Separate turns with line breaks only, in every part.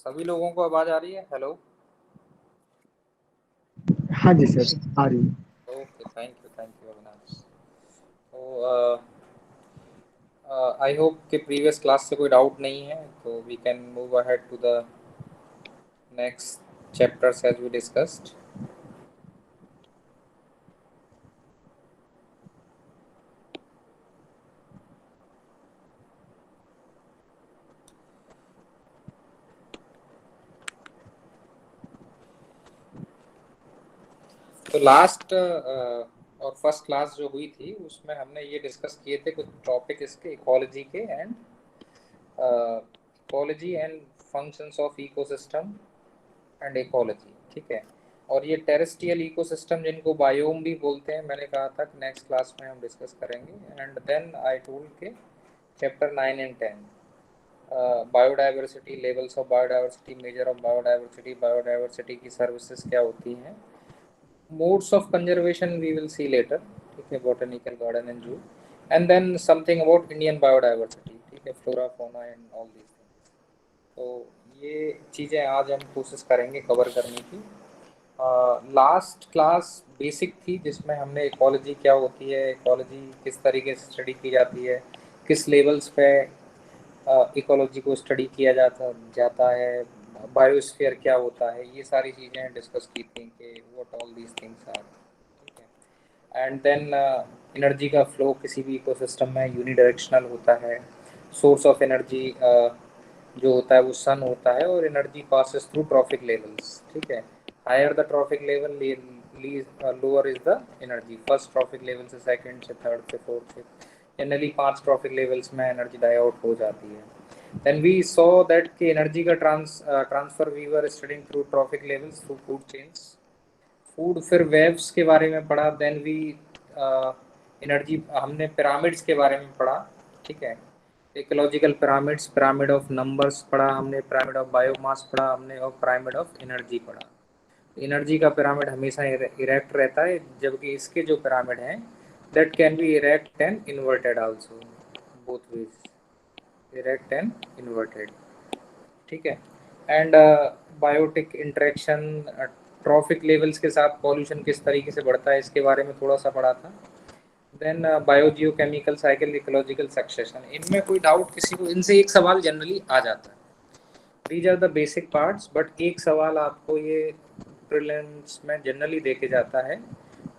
सभी लोगों को आवाज आ रही है? हेलो।
हाँ जी सर, आ रही है।
Okay, thank you Avinash. तो आई होप कि प्रीवियस क्लास से कोई डाउट नहीं है, तो we can move ahead to the next chapters as we discussed. तो लास्ट और फर्स्ट क्लास जो हुई थी उसमें हमने ये डिस्कस किए थे कुछ टॉपिक इसके ecology and functions of ecosystem and ecology. ठीक है। और ये टेरेस्ट्रियल इकोसिस्टम जिनको बायोम भी बोलते हैं, मैंने कहा था कि नेक्स्ट क्लास में हम डिस्कस करेंगे। एंड देन आई टोल्ड के chapter 9 and 10, biodiversity, levels of biodiversity, measure of biodiversity, biodiversity की सर्विसेज क्या होती हैं, modes of conservation we will see later। ठीक है, botanical garden and zoo, and then something about Indian biodiversity। ठीक है, flora fauna and all these things। तो ये चीज़ें आज हम कोशिश करेंगे कवर करने की। लास्ट क्लास बेसिक थी जिसमें हमने इकोलॉजी क्या होती है, इकोलॉजी किस तरीके से स्टडी की जाती है, किस लेवल्स पे इकोलॉजी को स्टडी किया जाता जाता है, बायोस्फीयर क्या होता है, ये सारी चीज़ें डिस्कस की थी कि what all these things are. ठीक है। एंड देन एनर्जी का फ्लो किसी भी इकोसिस्टम में यूनिडायरेक्शनल होता है। सोर्स ऑफ एनर्जी जो होता है वो सन होता है, और energy passes through trophic levels. ठीक है। Higher the trophic level, lower is the energy. First trophic level से सेकंड से थर्ड से फोर्थ से जनरली 5 ट्रॉफिक लेवल्स में एनर्जी डाई आउट हो जाती है। देन वी सॉ दैट कि एनर्जी का transfer we were studying through trophic levels through food chains. Food, फिर वेव्स के बारे में पढ़ा। देन वी एनर्जी, हमने पिरामिड्स के बारे में पढ़ा। ठीक है। Ecological pyramids, pyramid of numbers पढ़ा हमने, पिरामिड ऑफ बायोमास पढ़ा हमने, और पिरामिड ऑफ एनर्जी पढ़ा। एनर्जी का पिरामिड हमेशा इरेक्ट रहता है, जबकि इसके जो पिरामिड हैं that can be erect and inverted also, both ways, erect and inverted. ठीक है। And biotic interaction, trophic levels के साथ पॉल्यूशन किस तरीके से बढ़ता है इसके बारे में थोड़ा सा पढ़ा था। Then biogeochemical cycle, ecological succession. इनमें कोई डाउट किसी को, इनसे एक सवाल जनरली आ जाता है। These are the basic parts, but एक सवाल आपको ये प्रीलिम्स में जनरली देके जाता है,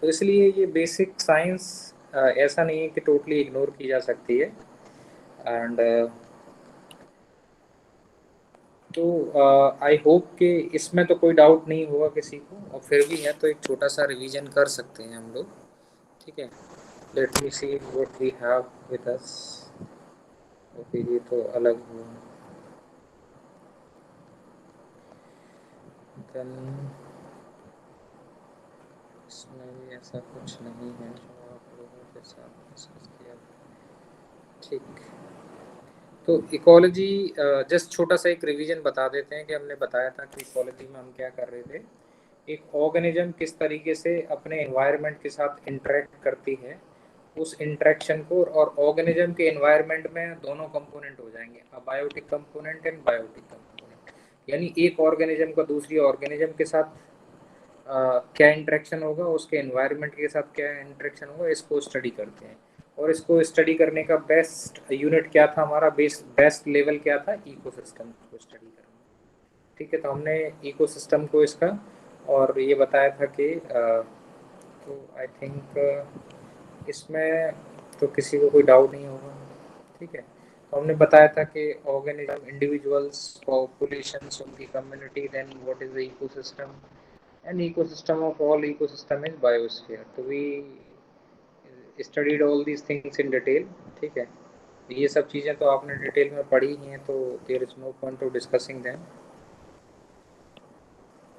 तो इसलिए ये बेसिक साइंस ऐसा नहीं है कि टोटली इग्नोर की जा सकती है। एंड तो आई होप कि इसमें तो कोई डाउट नहीं होगा किसी को, और फिर भी है तो एक छोटा सा रिवीजन कर सकते हैं हम लोग। ठीक है। Let me see what we have with us. Okay, ये तो अलग हुआ। देन इसमें भी ऐसा कुछ नहीं है जो आप लोगों के साथ डिस्कस किया। ठीक। तो इकोलॉजी, जस्ट छोटा सा एक रिवीजन बता देते हैं कि हमने बताया था कि इकोलॉजी में हम क्या कर रहे थे। एक ऑर्गेनिज्म किस तरीके से अपने एनवायरनमेंट के साथ इंटरेक्ट करती है, उस इंटरेक्शन को, और ऑर्गेनिज्म के एनवायरनमेंट में दोनों कंपोनेंट हो जाएंगे, abiotic component and biotic component. यानी एक ऑर्गेनिज्म का दूसरी ऑर्गेनिज्म के साथ क्या इंटरेक्शन होगा, उसके एनवायरनमेंट के साथ क्या इंटरेक्शन होगा, इसको स्टडी करते हैं। और इसको स्टडी करने का बेस्ट यूनिट क्या था हमारा, बेस्ट लेवल क्या था, इकोसिस्टम को स्टडी करना। ठीक है। तो हमने इकोसिस्टम को इसका और ये बताया था कि तो आई थिंक इसमें तो किसी को कोई डाउट नहीं होगा। ठीक है। तो हमने बताया था कि ऑर्गेनिज्म, इंडिविजुअल्स, पॉपुलेशंस, उनकी community, then what is the ecosystem, and ecosystem of all ecosystem is biosphere. तो we studied all these things in detail. ठीक है। ये सब चीज़ें तो आपने डिटेल में पढ़ी ही हैं, तो there is no point to discussing them.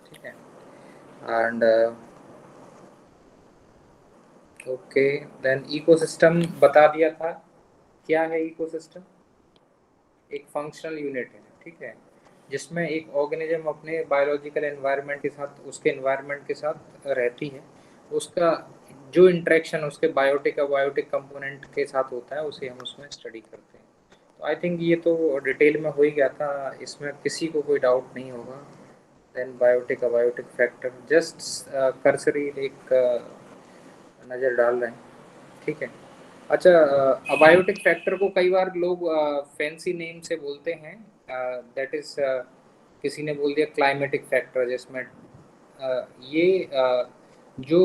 ठीक है। एंड ओके, देन इकोसिस्टम बता दिया था। क्या है इकोसिस्टम? एक फंक्शनल यूनिट है। ठीक है। जिसमें एक ऑर्गेनिज्म अपने बायोलॉजिकल एनवायरनमेंट के साथ, उसके एनवायरनमेंट के साथ रहती है, उसका जो इंटरेक्शन उसके बायोटिक और बायोटिक कंपोनेंट के साथ होता है उसे हम उसमें स्टडी करते हैं। तो आई थिंक ये तो डिटेल में हो ही गया था, इसमें किसी को कोई डाउट नहीं होगा। Then biotic abiotic factor just cursory एक नज़र डाल रहे हैं, ठीक है। अच्छा, अबायोटिक फैक्टर को कई बार लोग फैंसी नेम से बोलते हैं, दैट इज किसी ने बोल दिया क्लाइमेटिक फैक्टर, जिसमें ये जो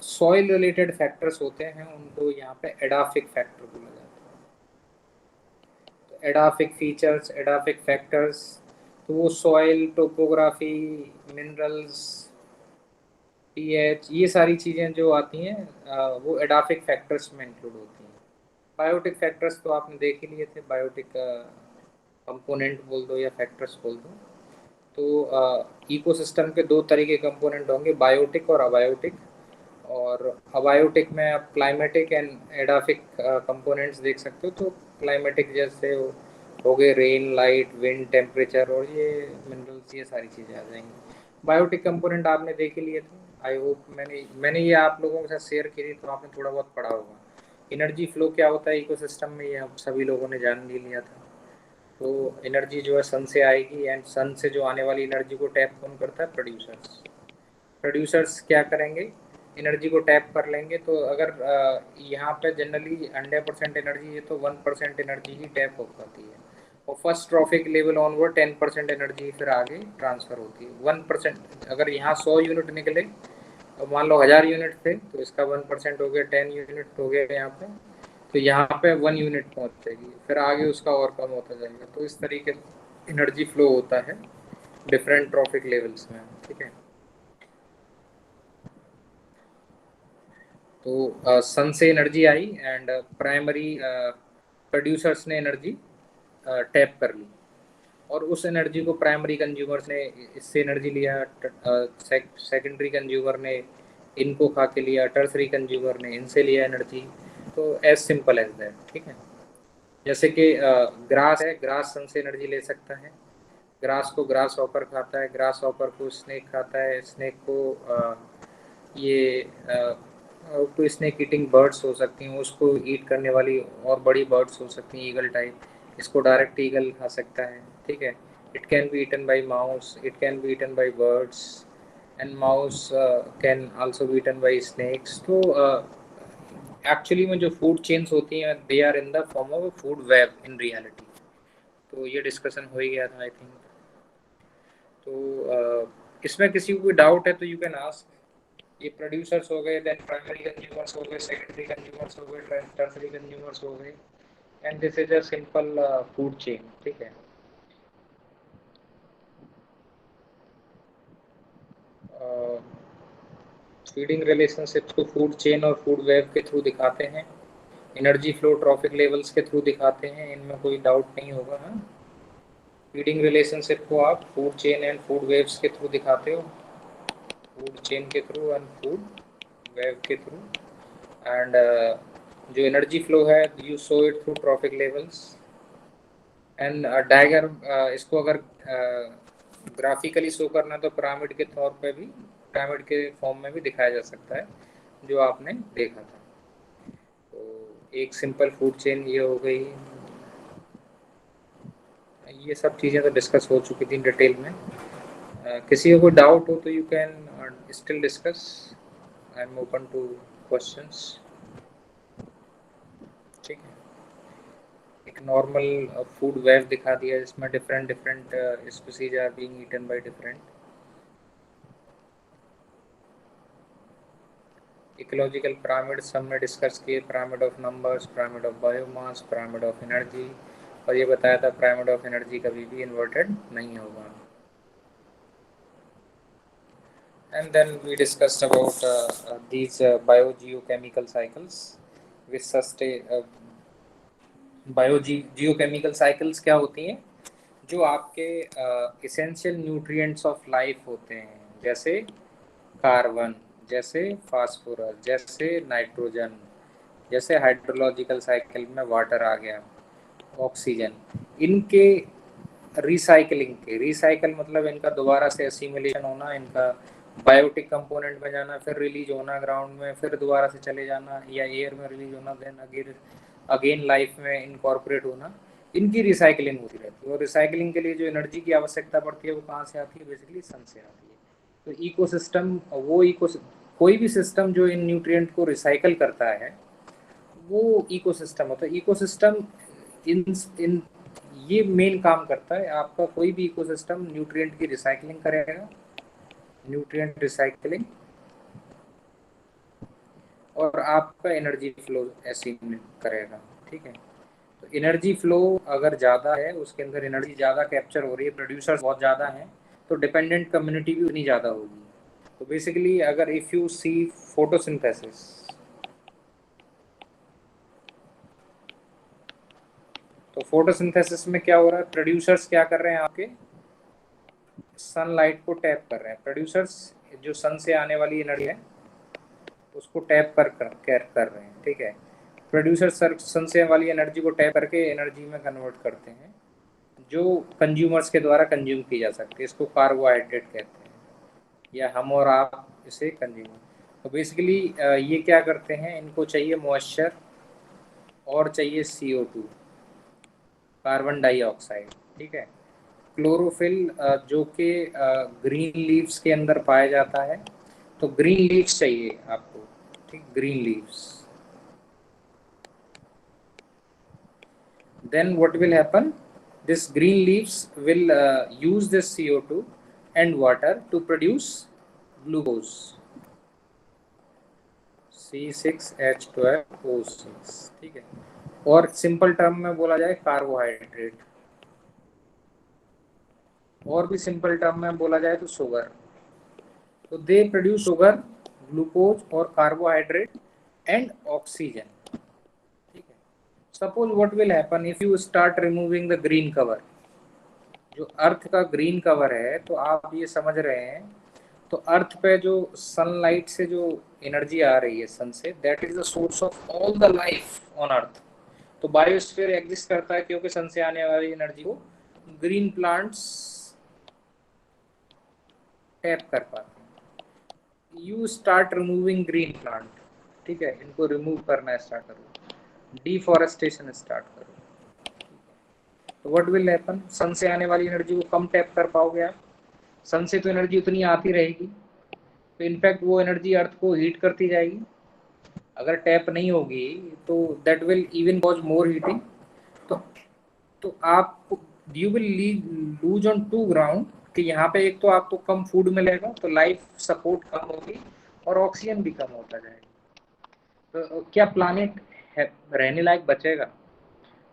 सॉइल रिलेटेड फैक्टर्स होते हैं उनको यहाँ पे एडाफिक फैक्टर बोला जाता है। तो एडाफिक फीचर्स, एडाफिक फैक्टर्स, तो वो सॉइल, टोपोग्राफी, मिनरल्स, पीएच, ये सारी चीज़ें जो आती हैं वो एडाफिक फैक्टर्स में इंक्लूड होती हैं। बायोटिक फैक्टर्स तो आपने देख ही लिए थे, बायोटिक कंपोनेंट बोल दो या फैक्टर्स बोल दो। तो इकोसिस्टम के दो तरह के कंपोनेंट होंगे, बायोटिक और अबायोटिक। और अबायोटिक में आप क्लाइमेटिक एंड एडाफिक कंपोनेंट्स देख सकते हो। तो क्लाइमेटिक जैसे हो गए रेन, लाइट, विंड, टेम्परेचर, और ये मिनरल्स, ये सारी चीज़ें आ जाएंगी। बायोटिक कंपोनेंट आपने देख ही लिए थे। आई होप मैंने ये आप लोगों के साथ शेयर की थी, तो आपने थोड़ा बहुत पढ़ा होगा। एनर्जी फ्लो क्या होता है इकोसिस्टम में, ये आप सभी लोगों ने जान भी लिया था। तो एनर्जी जो है सन से आएगी, एंड सन से जो आने वाली एनर्जी को टैप कौन करता है? प्रोड्यूसर्स। प्रोड्यूसर्स क्या करेंगे? एनर्जी को टैप कर लेंगे। तो अगर यहाँ पे जनरली 100% एनर्जी है तो 1% एनर्जी ही टैप हो पाती है, और first trophic level onward 10% energy फिर आगे ट्रांसफ़र होती है। 1%, अगर यहाँ 100 यूनिट निकले और मान लो 1000 यूनिट थे, तो इसका 1% हो गया, 10 यूनिट हो गया यहाँ पे। तो यहाँ पे 1 यूनिट पहुँचेगी, फिर आगे उसका और कम होता जाएगा। तो इस तरीके से एनर्जी फ्लो होता है डिफरेंट ट्रॉफिक लेवल्स में, ठीक है। तो सन से energy I, and primary producers ने एनर्जी टैप कर ली, और उस एनर्जी को प्राइमरी कंज्यूमर्स ने इससे एनर्जी लिया, सेकेंडरी कंज्यूमर ने इनको खा के लिया, टर्सरी कंज्यूमर ने इनसे लिया एनर्जी। तो एज सिंपल एज दैट, ठीक है। जैसे कि ग्रास है, ग्रास सन से एनर्जी ले सकता है। ग्रास को ग्रास हॉपर खाता है, ग्रास हॉपर को स्नेक खाता है, स्नेक को ये कोई स्नेक ईटिंग बर्ड्स हो सकती हैं, उसको ईट करने वाली और बड़ी बर्ड्स हो सकती हैं, ईगल टाइप। इसको डायरेक्ट ईगल खा सकता है, ठीक है। It can be eaten by mouse, it can be eaten by birds, and mouse can also be eaten by snakes. तो एक्चुअली में जो फूड चेन्स होती हैं, they are in the form of food web in reality. तो ये discussion हो ही गया था आई थिंक। तो इसमें किसी को कोई डाउट है तो यू कैन आस्क। ये प्रोड्यूसर्स हो गए, देन प्राइमरी कंज्यूमर्स हो गए, सेकेंडरी कंज्यूमर्स हो गए, टर्सरी कंज्यूमर्स हो गए, and this is a simple food chain, ठीक है। फीडिंग रिलेशनशिप्स को फूड चेन और फूड वेब के थ्रू दिखाते हैं, एनर्जी फ्लो ट्रॉफिक लेवल्स के थ्रू दिखाते हैं, इनमें कोई डाउट नहीं होगा। हाँ, फीडिंग रिलेशनशिप को आप food chain and food waves के थ्रू दिखाते हो, फूड चेन के थ्रू एंड फूड वेव के थ्रू। एंड जो एनर्जी फ्लो है, you show it through trophic levels. And diagram, इसको अगर ग्राफिकली शो करना है तो पिरामिड के तौर पे भी, पिरामिड के फॉर्म में भी दिखाया जा सकता है, जो आपने देखा था। तो एक सिंपल फूड चेन ये हो गई। ये सब चीज़ें तो डिस्कस हो चुकी थी डिटेल में। किसी को कोई डाउट हो तो you can still discuss. I am open to questions, ठीक है। एक नॉर्मल फूड वेब दिखा दिया जिसमें different different species are being eaten by different. Ecological pyramid सब में डिस्कस किए, pyramid of numbers, pyramid of biomass, pyramid of energy, और ये बताया था पिरामिड ऑफ एनर्जी कभी भी इन्वर्टेड नहीं होगा। And then we discussed about these biogeochemical cycles which sustain biogeochemical cycles क्या होती हैं? जो आपके इसेंशियल न्यूट्रिएंट्स ऑफ लाइफ होते हैं, जैसे कार्बन, जैसे फास्फोरस, जैसे नाइट्रोजन, जैसे हाइड्रोलॉजिकल साइकिल में वाटर आ गया, ऑक्सीजन, इनके रिसाइकलिंग के, रिसाइकल मतलब इनका दोबारा से असिमिलेशन होना, इनका बायोटिक कंपोनेंट में जाना, फिर रिलीज होना ग्राउंड में, फिर दोबारा से चले जाना या एयर में रिलीज होना, देन अगेन अगेन लाइफ में इनकॉर्पोरेट होना। इनकी रिसाइकलिंग होती रहती है, और रिसाइकलिंग के लिए जो एनर्जी की आवश्यकता पड़ती है वो कहाँ से आती है? बेसिकली सन से आती है। तो इकोसिस्टम, वो इको कोई भी सिस्टम जो इन न्यूट्रिएंट को रिसाइकल करता है वो इकोसिस्टम होता है। इकोसिस्टम इन इन ये मेन काम करता है। आपका कोई भी इकोसिस्टम न्यूट्रिएंट की रिसाइकलिंग करेगा, न्यूट्रिएंट रिसाइकलिंग, और आपका एनर्जी फ्लो ऐसे करेगा। ठीक है, तो एनर्जी फ्लो अगर ज़्यादा है, उसके अंदर एनर्जी ज़्यादा कैप्चर हो रही है, प्रोड्यूसर्स बहुत ज़्यादा हैं, तो डिपेंडेंट कम्युनिटी भी उतनी ज़्यादा होगी। तो बेसिकली अगर इफ़ यू सी फोटोसिंथेसिस, तो फोटोसिंथेसिस में क्या हो रहा है? प्रोड्यूसर्स क्या कर रहे हैं? आपके सनलाइट को टैप कर रहे हैं। प्रोड्यूसर्स जो सन से आने वाली एनर्जी है उसको टैप कर रहे हैं। ठीक है, प्रोड्यूसर सन से वाली एनर्जी को टैप करके एनर्जी में कन्वर्ट करते हैं, जो कंज्यूमर्स के द्वारा कंज्यूम की जा सकती है। इसको कार्बोहाइड्रेट कहते हैं, या हम और आप इसे कंज्यूमर। तो बेसिकली ये क्या करते हैं? इनको चाहिए मॉइस्चर और चाहिए CO2, कार्बन डाइऑक्साइड। ठीक है, क्लोरोफिल जो कि ग्रीन लीव्स के अंदर पाया जाता है, तो ग्रीन लीव्स चाहिए आपको। ठीक, green leaves. Then what will happen? This green leaves will use this CO2 and water to produce glucose, C6H12O6। ठीक है, और सिंपल टर्म में बोला जाए कार्बोहाइड्रेट, और भी सिंपल टर्म में बोला जाए तो शुगर। तो दे प्रोड्यूस शुगर, ग्लूकोज और कार्बोहाइड्रेट एंड ऑक्सीजन। ठीक है, suppose what will happen if you start removing the green cover. जो अर्थ का ग्रीन कवर है, तो आप ये समझ रहे हैं, तो अर्थ पे जो सनलाइट से जो एनर्जी आ रही है सन से, that is the source of all the life on earth. तो बायोस्फीयर एग्जिस्ट करता है क्योंकि सन से आने वाली एनर्जी को ग्रीन प्लांट्स टैप कर पाते हैं। You start removing green plant, ठीक है, इनको रिमूव करना स्टार्ट करो, डिफॉरेस्टेशन स्टार्ट करो, तो व्हाट विल हैपन? सन से आने वाली एनर्जी को कम टैप कर पाओगे आप। सन से तो एनर्जी उतनी आती रहेगी, तो इनफैक्ट वो एनर्जी अर्थ को हीट करती जाएगी। अगर टैप नहीं होगी तो that will even cause more heating. तो आप you will lose on to ground, कि यहाँ पे एक तो आपको कम फूड मिलेगा, तो लाइफ सपोर्ट कम होगी, और ऑक्सीजन भी कम होता जाएगा। तो क्या प्लानिट रहने लायक बचेगा?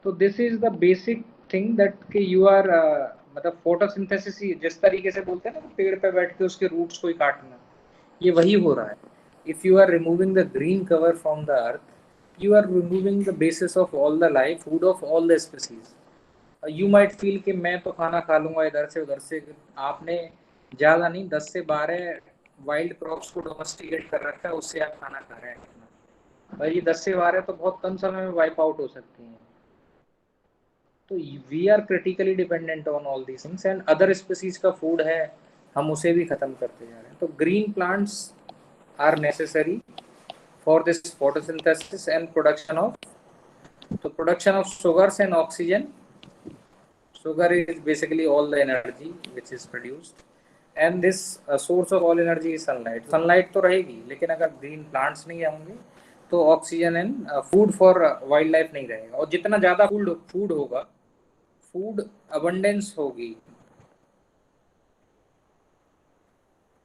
तो this is the basic thing that कि यू आर मतलब फोटोसिंथेसिस जिस तरीके से बोलते हैं ना, पेड़ पे बैठ के उसके रूट्स को ही काटना, ये वही हो रहा है। If you are removing the green cover from the earth, you are removing the basis of all the life, food of all the species. You might feel कि मैं तो खाना खा लूंगा इधर से उधर से। आपने ज़्यादा नहीं, 10 से 12 वाइल्ड क्रॉप्स को डोमेस्टिकेट कर रखा है, उससे आप खाना खा रहे हैं भाई। ये 10 से 12 तो बहुत कम समय में वाइप आउट हो सकती हैं। तो we are critically dependent on all these things, and other species का फूड है, हम उसे भी खत्म करते जा रहे हैं। तो green plants are necessary for this photosynthesis and production of, तो production of sugars and oxygen. Sugar is basically all the energy which is produced, and this source of all energy is sunlight. Sunlight तो रहेगी, लेकिन अगर green plants नहीं होंगे तो oxygen and food for wild life नहीं रहेगा। और जितना ज़्यादा फूड होगा, फूड अबंडेंस होगी,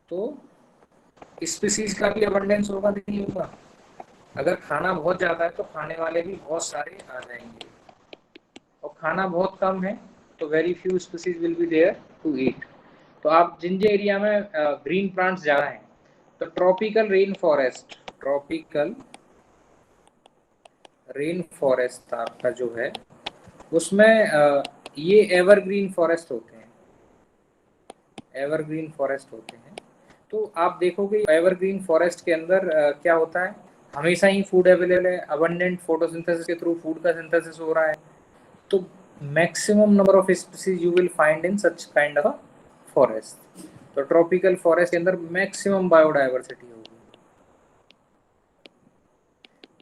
तो स्पीसीज का भी अबंडेंस होगा, नहीं होगा? अगर खाना बहुत ज़्यादा है तो खाने वाले भी बहुत सारे आ जाएंगे, और खाना बहुत कम है तो very few species will be there to eat. तो आप जिन जिन एरिया में ग्रीन प्लांट्स ज़्यादा हैं, तो ट्रॉपिकल रेन फॉरेस्ट आपका जो है, उसमें ये एवरग्रीन फॉरेस्ट होते हैं, एवरग्रीन फॉरेस्ट होते हैं। तो आप देखोगे एवरग्रीन फॉरेस्ट के अंदर क्या होता है, हमेशा ही फूड अवेलेबल है, अबंडेंट फोटोसिंथेसिस के थ्रू फूड का सिंथेसिस हो रहा है। तो maximum number of species you will find in such kind of forest. तो ट्रॉपिकल फॉरेस्ट के अंदर मैक्सिमम बायोडाइवर्सिटी होगी।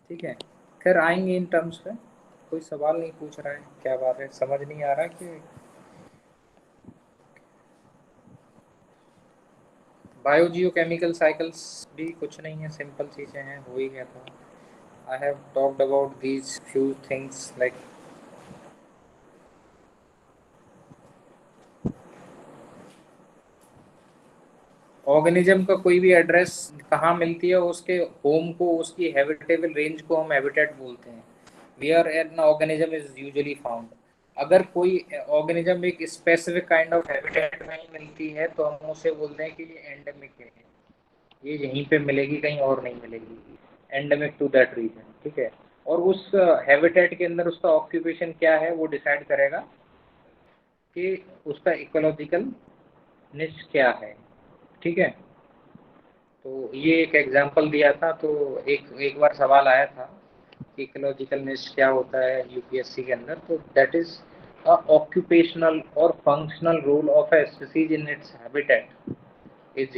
ठीक है, खैर आएंगे इन टर्म्स पे। कोई सवाल नहीं पूछ रहा है, क्या बात है, समझ नहीं आ रहा कि बायोजियोकेमिकल साइकिल्स भी कुछ नहीं है, सिंपल चीज़ें हैं, हो ही गया था। I have talked about these few things like organism का कोई भी एड्रेस कहाँ मिलती है, उसके होम को, उसकी हैबिटेबल रेंज को हम हैबिटेट बोलते हैं। Where an organism is usually found. अगर कोई ऑर्गेनिज्म एक स्पेसिफिक काइंड ऑफ हैबिटेट में ही मिलती है तो हम उसे बोलते हैं कि ये एंडेमिक है, ये यहीं पे मिलेगी, कहीं और नहीं मिलेगी, एंडेमिक टू दैट रीजन, ठीक है। और उस हैबिटेट के अंदर उसका ऑक्यूपेशन क्या है वो डिसाइड करेगा कि उसका इकोलॉजिकल निच क्या है, ठीक है। तो ये एक एग्जांपल दिया था। तो एक एक बार सवाल आया था कि इकोलॉजिकल निच क्या होता है यूपीएससी के अंदर, तो दैट इज अ ऑक्यूपेशनल और functional role of a species in its habitat is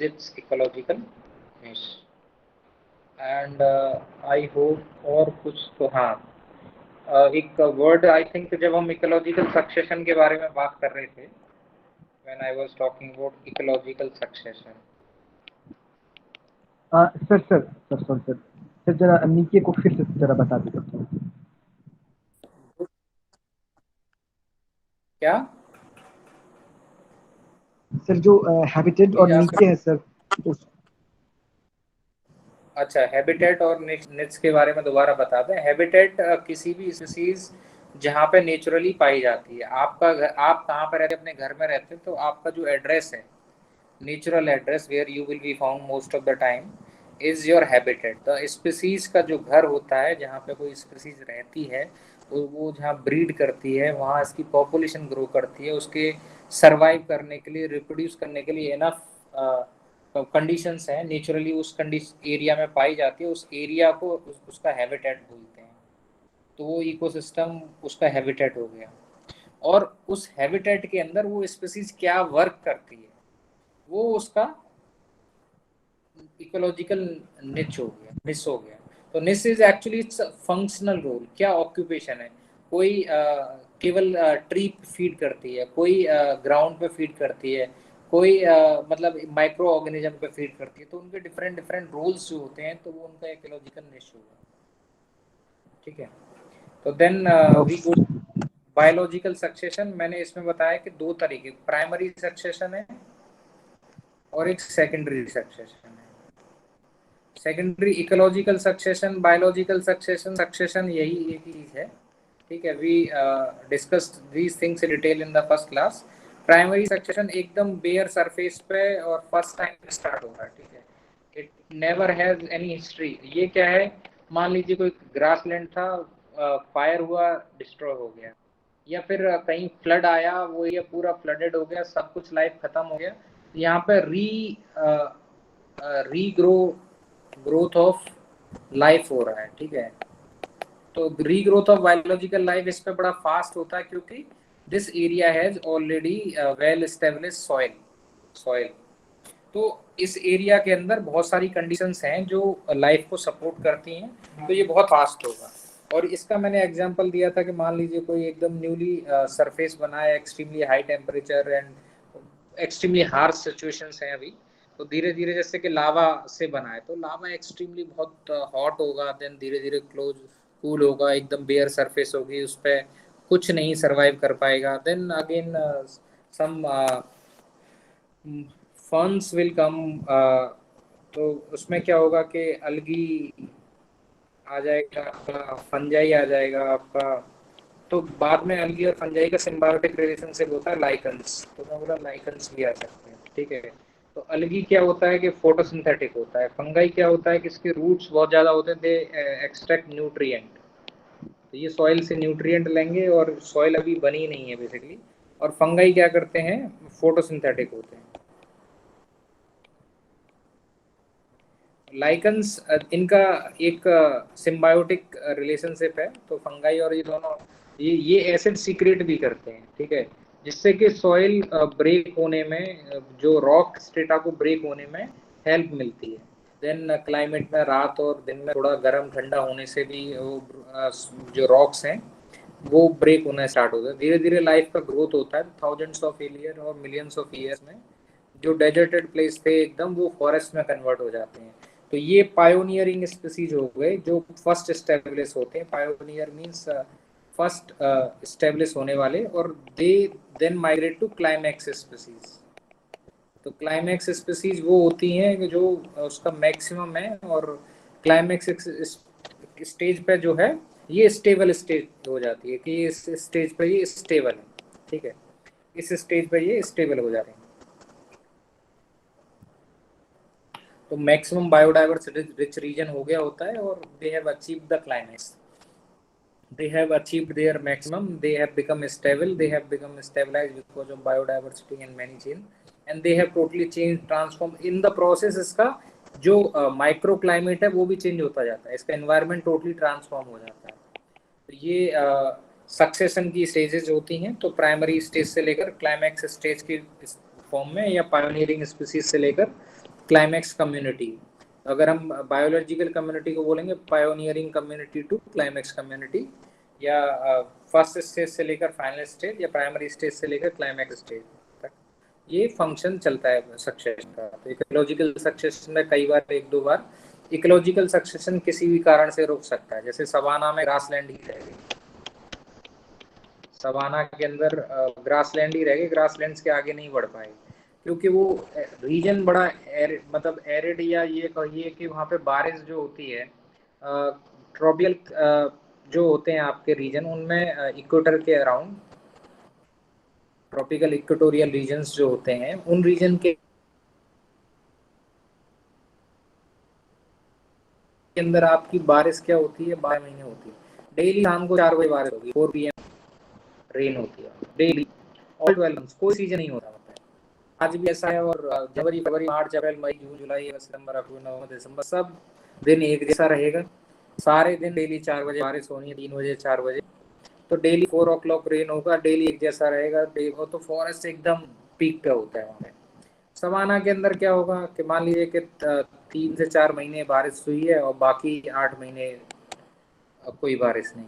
its ecological niche। And I hope और कुछ तो हाँ, एक वर्ड आई थिंक जब हम इकोलॉजिकल सक्सेशन के बारे में बात कर रहे थे, when I was talking about ecological succession.
Sir sir sir sir sir sir जरा नीचे को फिर से जरा बता दीजिए।
क्या?
सर जो हैबिटेट
जी
और
आप,
नीचे है सर उस
अच्छा, हैबिटेट और निच के बारे में दोबारा बता दें। हैबिटेट किसी भी स्पीसीज जहाँ पे नेचुरली पाई जाती है। आपका घर, आप कहाँ पर रहते हैं, अपने घर में रहते हैं, तो आपका जो एड्रेस है, natural address where you will be found most of the time is your habitat. The species का जो घर होता है, जहाँ पे कोई स्पीसीज रहती है, वो जहाँ ब्रीड करती है, वहाँ इसकी पॉपुलेशन ग्रो करती है, उसके सरवाइव करने के लिए, रिप्रोड्यूस करने के लिए इनफ कंडीशंस हैं नेचुरली उस कंडीशन एरिया में पाई जाती है, उस एरिया को उसका हैबिटेट बोलते हैं। तो वो इकोसिस्टम उसका हैबिटेट हो गया। और उस हैबिटेट के अंदर वो स्पीसीज क्या वर्क करती है, वो उसका इकोलॉजिकल निच हो गया। तो niche is actually its functional role, क्या ऑक्यूपेशन है। कोई केवल ट्री फीड करती है, कोई ग्राउंड पे फीड करती है, कोई मतलब माइक्रो ऑर्गेनिज्म पे फीड करती है, तो उनके डिफरेंट डिफरेंट रोल्स जो होते हैं, तो वो उनका इकोलॉजिकल निच होगा, ठीक है। तो then we go biological succession. मैंने इसमें बताया कि दो तरीके, प्राइमरी सक्सेशन है और एक सेकेंडरी सक्सेशन है। Secondary ecological succession, biological succession, succession यही एक चीज है, ठीक है। We discussed these things in detail in the first class. Primary succession एकदम बेयर सरफेस पे और फर्स्ट टाइम स्टार्ट होगा, ठीक है। It never has any history. ये क्या है, मान लीजिए कोई ग्रास लैंड था, फायर हुआ, डिस्ट्रॉय हो गया, या फिर कहीं फ्लड आया, वो एरिया पूरा फ्लडेड हो गया, सब कुछ लाइफ खत्म हो गया, यहाँ पे रीग्रो ग्रोथ ऑफ लाइफ हो रहा है, ठीक है। तो रीग्रोथ ऑफ बायोलॉजिकल लाइफ इस पे बड़ा फास्ट होता है, क्योंकि this area has already well establish soil. तो इस एरिया के अंदर बहुत सारी कंडीशंस हैं जो लाइफ को सपोर्ट करती हैं, तो ये बहुत फास्ट होगा। और इसका मैंने एग्जांपल दिया था कि मान लीजिए कोई एकदम न्यूली सरफेस बना है, extremely high temperature and extremely harsh situations हैं अभी, तो धीरे धीरे जैसे कि लावा से बना है, तो लावा एक्सट्रीमली बहुत हॉट होगा, देन धीरे धीरे क्लोज कूल होगा, एकदम बेयर सरफेस होगी, उस पर कुछ नहीं सर्वाइव कर पाएगा। Then again some funds will come, तो उसमें क्या होगा कि अलगी आ जाएगा आपका, फंजाई आ जाएगा आपका। तो बाद में अलगी और फंजाई का सिम्बायोटिक रिलेशनशिप होता है लाइकन्स, तो मैं बोला लाइकन्स भी आ सकते हैं, ठीक है। तो अलगी क्या होता है कि फोटोसिंथेटिक होता है, फंगाई क्या होता है कि इसके रूट्स बहुत ज़्यादा होते हैं, दे एक्सट्रैक्ट न्यूट्रिएंट। तो ये सॉइल से न्यूट्रिएंट लेंगे, और सॉइल अभी बनी नहीं है बेसिकली। और फंगाई क्या करते हैं, फोटोसिंथेटिक होते हैं। लाइकन्स इनका एक सिम्बायोटिक रिलेशनशिप है। तो फंगाई और ये दोनों, ये एसिड सीक्रेट भी करते हैं, ठीक है, जिससे कि सॉइल ब्रेक होने में, जो रॉक स्ट्रेटा को ब्रेक होने में हेल्प मिलती है। देन क्लाइमेट में रात और दिन में थोड़ा गर्म ठंडा होने से भी वो जो रॉक्स हैं वो ब्रेक होना स्टार्ट होता है। धीरे धीरे लाइफ का ग्रोथ होता है, थाउजेंड्स ऑफ ईयर और मिलियंस ऑफ ईयर्स में जो डेजर्टेड प्लेस थे एकदम वो फॉरेस्ट में कन्वर्ट हो जाते हैं। तो ये पायोनियरिंग स्पीसीज हो गए जो फर्स्ट एस्टेब्लिश होते हैं। पायोनियर मींस फर्स्ट एस्टेब्लिश होने वाले, और they then migrate to climax species. तो क्लाइमैक्स स्पीसीज वो होती हैं कि जो उसका मैक्सिमम है, और क्लाइमैक्स स्टेज पे जो है ये स्टेबल स्टेज हो जाती है कि इस स्टेज पे ये स्टेबल है, ठीक है, इस स्टेज पे ये स्टेबल हो जाते हैं। तो मैक्सिमम बायोडाइवर्सिटी रिच रीजन हो गया होता है, और they have achieved the climax, they have achieved their maximum, they have become stable, they have become stabilized because of biodiversity and many change, and they have totally changed transformed in the process। इसका जो micro climate है वो भी change होता जाता है, इसका environment totally transform हो जाता है। तो ये सक्सेशन की स्टेजेस होती हैं। तो प्राइमरी स्टेज से लेकर क्लाइमैक्स स्टेज की फॉर्म में, या पायोनियरिंग स्पीसीज से लेकर क्लाइमैक्स कम्युनिटी। अगर हम बायोलॉजिकल कम्युनिटी को बोलेंगे pioneering community to climax community, या फर्स्ट स्टेज से लेकर फाइनल स्टेज, या प्राइमरी स्टेज से लेकर क्लाइमैक्स स्टेज तक ये फंक्शन चलता है सक्सेशन का। तो इकोलॉजिकल सक्सेशन में कई बार, एक दो बार इकोलॉजिकल सक्सेशन किसी भी कारण से रुक सकता है। जैसे सवाना में ग्रासलैंड ही रह गई, सवाना के अंदर ग्रासलैंड ही रह गई, ग्रासलैंड्स के आगे नहीं बढ़ पाएगी क्योंकि वो रीजन बड़ा मतलब एरिड, या ये कहिए कि वहाँ पे बारिश जो होती है ट्रॉपिकल जो होते हैं आपके रीजन, उनमें इक्वेटर के अराउंड ट्रॉपिकल इक्वेटोरियल रीजन्स जो होते हैं, उन रीजन के अंदर आपकी बारिश क्या होती है, 12 महीने होती है। डेली शाम को 4 बजे बारिश होगी, 4 PM रेन होती है डेली, ऑल 12 मंथ्स, कोई सीजन नहीं होता मतलब। आज भी ऐसा है, और जनवरी फरवरी मार्च अप्रैल मई जून जुलाई सितंबर अक्टूबर नवंबर दिसंबर सब दिन एक जैसा रहेगा। सारे दिन डेली 4 बजे बारिश होनी है, 3 बजे 4 बजे, तो डेली 4 o'clock रेन होगा, डेली एक जैसा रहेगा। वो तो फॉरेस्ट एकदम पीक पे होता है वहाँ पे। सवाना के अंदर क्या होगा कि मान लीजिए कि 3 से 4 महीने बारिश हुई है और बाकी 8 महीने कोई बारिश नहीं।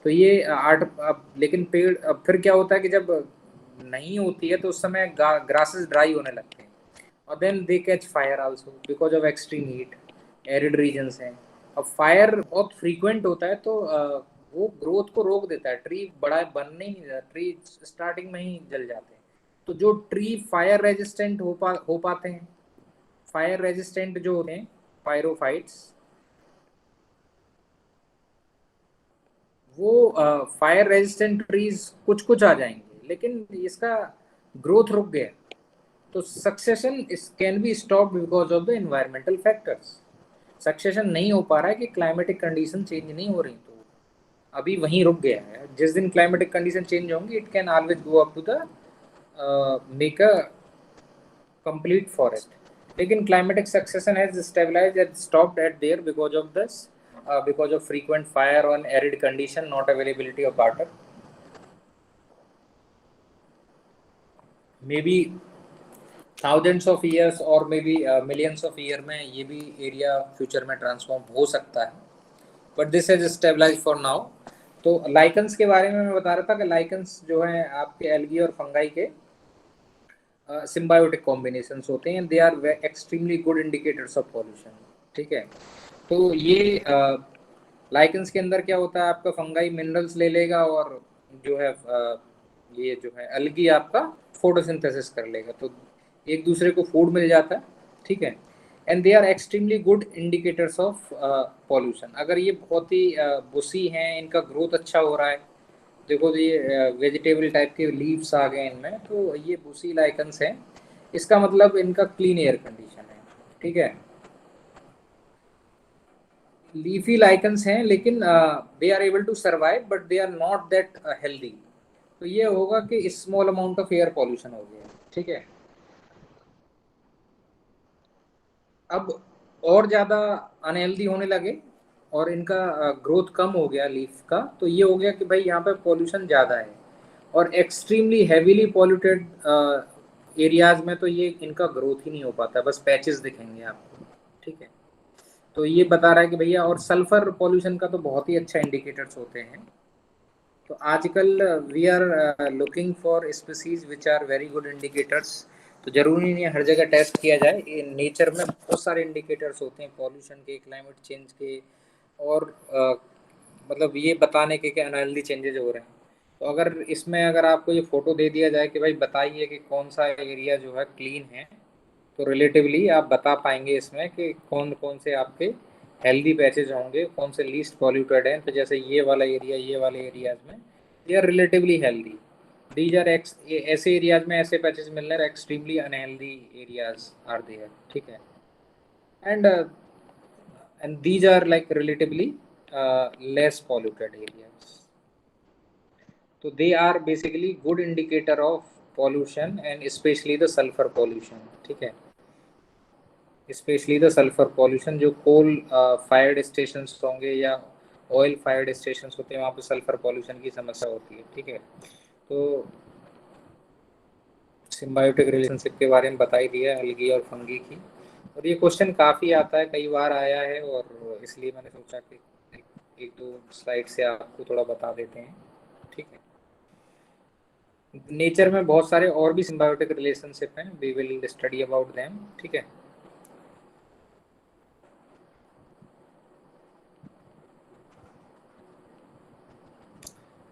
तो ये 8 अब लेकिन पेड़ अब फिर क्या होता है कि जब नहीं होती है तो उस समय ग्रासेस ड्राई होने लगते हैं, और then they catch fire also because of extreme heat, arid regions हैं। अब फायर बहुत फ्रीक्वेंट होता है तो वो ग्रोथ को रोक देता है, ट्री बड़ा बनने ही नहीं देता, ट्री स्टार्टिंग में ही जल जाते हैं। तो जो ट्री फायर रेजिस्टेंट हो पाते हैं, फायर रेजिस्टेंट जो होते हैं पायरोफाइट्स, वो फायर रेजिस्टेंट ट्रीज कुछ कुछ आ जाएंगे, लेकिन इसका ग्रोथ रुक गया। तो सक्सेशन इस can be stop because of the environmental factors. Succession नहीं हो पा रहा है कि क्लाइमेटिक कंडीशन चेंज नहीं हो रही, तो अभी वहीं रुक गया है। जिस दिन क्लाइमेटिक कंडीशन चेंज होंगी, it can always go up to the make a complete forest. लेकिन climatic succession has stabilized and stopped at there because of this, because of frequent fire on arid condition, not availability of water, maybe thousands of years or maybe millions of year में ये भी area future में transform हो सकता है, but this has stabilised for now. तो lichens के बारे में मैं बता रहा था कि लाइकन्स जो है आपके एल्गी और फंगाई के सिम्बायोटिक कॉम्बिनेशंस होते हैं, they are extremely good indicators of pollution, ठीक है। तो ये लाइकन्स के अंदर क्या होता है, आपका फंगाई मिनरल्स ले लेगा, और जो है ये जो है अलगी आपका फोटोसिंथेसिस कर लेगा, तो एक दूसरे को फूड मिल जाता है, ठीक है। And they are extremely good indicators of pollution. अगर ये बहुत ही बुसी हैं, इनका ग्रोथ अच्छा हो रहा है, देखो तो ये वेजिटेबल टाइप के लीव्स आ गए इनमें, तो ये बुसी लाइकन्स हैं, इसका मतलब इनका क्लीन एयर कंडीशन है, ठीक है। लीफी लाइकन्स हैं, लेकिन they are able to survive but they are not that healthy. तो ये होगा कि small amount of air pollution हो गया, ठीक है। अब और ज़्यादा अनहेल्दी होने लगे और इनका ग्रोथ कम हो गया लीफ का, तो ये हो गया कि भाई यहाँ पे पॉल्यूशन ज़्यादा है, और एक्सट्रीमली हैवीली पॉल्यूटेड एरियाज में तो ये इनका ग्रोथ ही नहीं हो पाता, बस पैचेस दिखेंगे आपको, ठीक है। तो ये बता रहा है कि भैया, और सल्फर पॉल्यूशन का तो बहुत ही अच्छा इंडिकेटर्स होते हैं। तो आजकल we are looking for species which are very good indicators. तो जरूरी नहीं है हर जगह टेस्ट किया जाए, नेचर में बहुत सारे इंडिकेटर्स होते हैं पॉल्यूशन के, क्लाइमेट चेंज के, और मतलब ये बताने के अनहेल्दी चेंजेज हो रहे हैं। तो अगर इसमें अगर आपको ये फोटो दे दिया जाए कि भाई बताइए कि कौन सा एरिया जो है क्लीन है, तो रिलेटिवली आप बता पाएंगे इसमें कि कौन कौन से आपके हेल्दी पैचेज होंगे, कौन से लीस्ट पॉल्यूटेड हैं। तो जैसे ये वाला एरिया, ये वाले एरियाज में they are relatively healthy. These are X, ऐसे एरियाज में ऐसे पैचेज मिल रहे हैं, extremely unhealthy areas are there, ठीक है। And and these are like relatively less polluted areas. So they are basically good indicator of pollution, and especially the sulfur pollution, ठीक है। स्पेशली द सल्फर पॉल्यूशन, जो coal fired station होंगे या oil fired station होते हैं, वहाँ पे sulphur pollution की समस्या होती है, ठीक है। तो सिम्बायोटिक रिलेशनशिप के बारे में बता ही दिया अलगी और फंगी की। और ये क्वेश्चन काफ़ी आता है, कई बार आया है, और इसलिए मैंने सोचा कि एक दो स्लाइड से आपको थोड़ा बता देते हैं, ठीक है। नेचर में बहुत सारे और भी सिम्बायोटिक रिलेशनशिप हैं, we will study about them, ठीक है।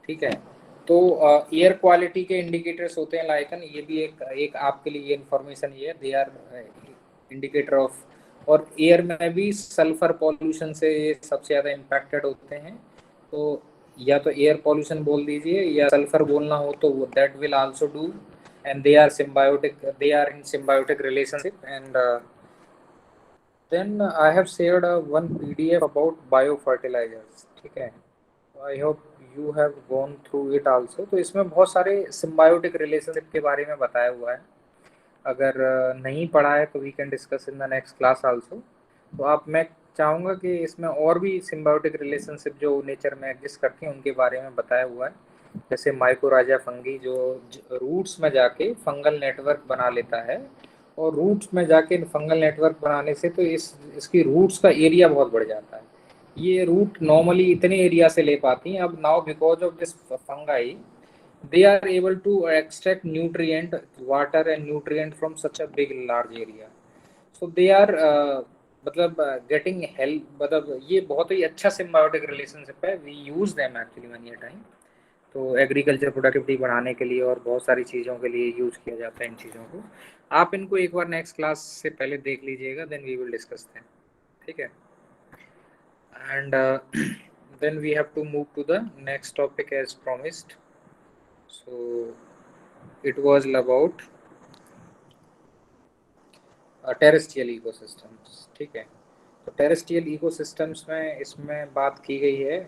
ठीक है। तो एयर क्वालिटी के इंडिकेटर्स होते हैं लाइकन, ये भी एक एक आपके लिए ये इन्फॉर्मेशन ये है, दे आर इंडिकेटर ऑफ। और एयर में भी सल्फर पॉल्यूशन से ये सबसे ज़्यादा इम्पैक्टेड होते हैं। तो या तो एयर पॉल्यूशन बोल दीजिए, या सल्फर बोलना हो तो that will also do. And they are symbiotic, they are in symbiotic relationship. And then I have shared one PDF about bio fertilisers, ठीक है। I hope you have gone through it also. तो इसमें बहुत सारे symbiotic relationship के बारे में बताया हुआ है। अगर नहीं पढ़ा है तो we can discuss in the next class also. तो आप, मैं चाहूँगा कि इसमें और भी सिम्बायोटिक रिलेशनशिप जो नेचर में एग्जिस्ट करती हैं उनके बारे में बताया हुआ है। जैसे माइकोराजा फंगी, जो रूट्स में जाके फंगल नेटवर्क बना लेता है, और रूट्स में जाके फंगल नेटवर्क बनाने से तो इसकी रूट्स का एरिया बहुत बढ़ जाता है। ये रूट नॉर्मली इतने एरिया से ले पाती हैं, अब now because of this fungi they are able to extract nutrient, water and nutrient from such a big large area. So they are मतलब getting help, मतलब ये बहुत ही अच्छा सिम्बायोटिक रिलेशनशिप है, we use them actually many time. तो agriculture productivity बढ़ाने के लिए और बहुत सारी चीज़ों के लिए यूज किया जाता है इन चीज़ों को। आप इनको एक बार नेक्स्ट क्लास से पहले देख लीजिएगा, then we will discuss them, ठीक है। And then we have to move to the next topic as promised. So it was about terrestrial ecosystems, ठीक है। तो टेरेस्ट्रियल इकोसिस्टम्स में इसमें बात की गई है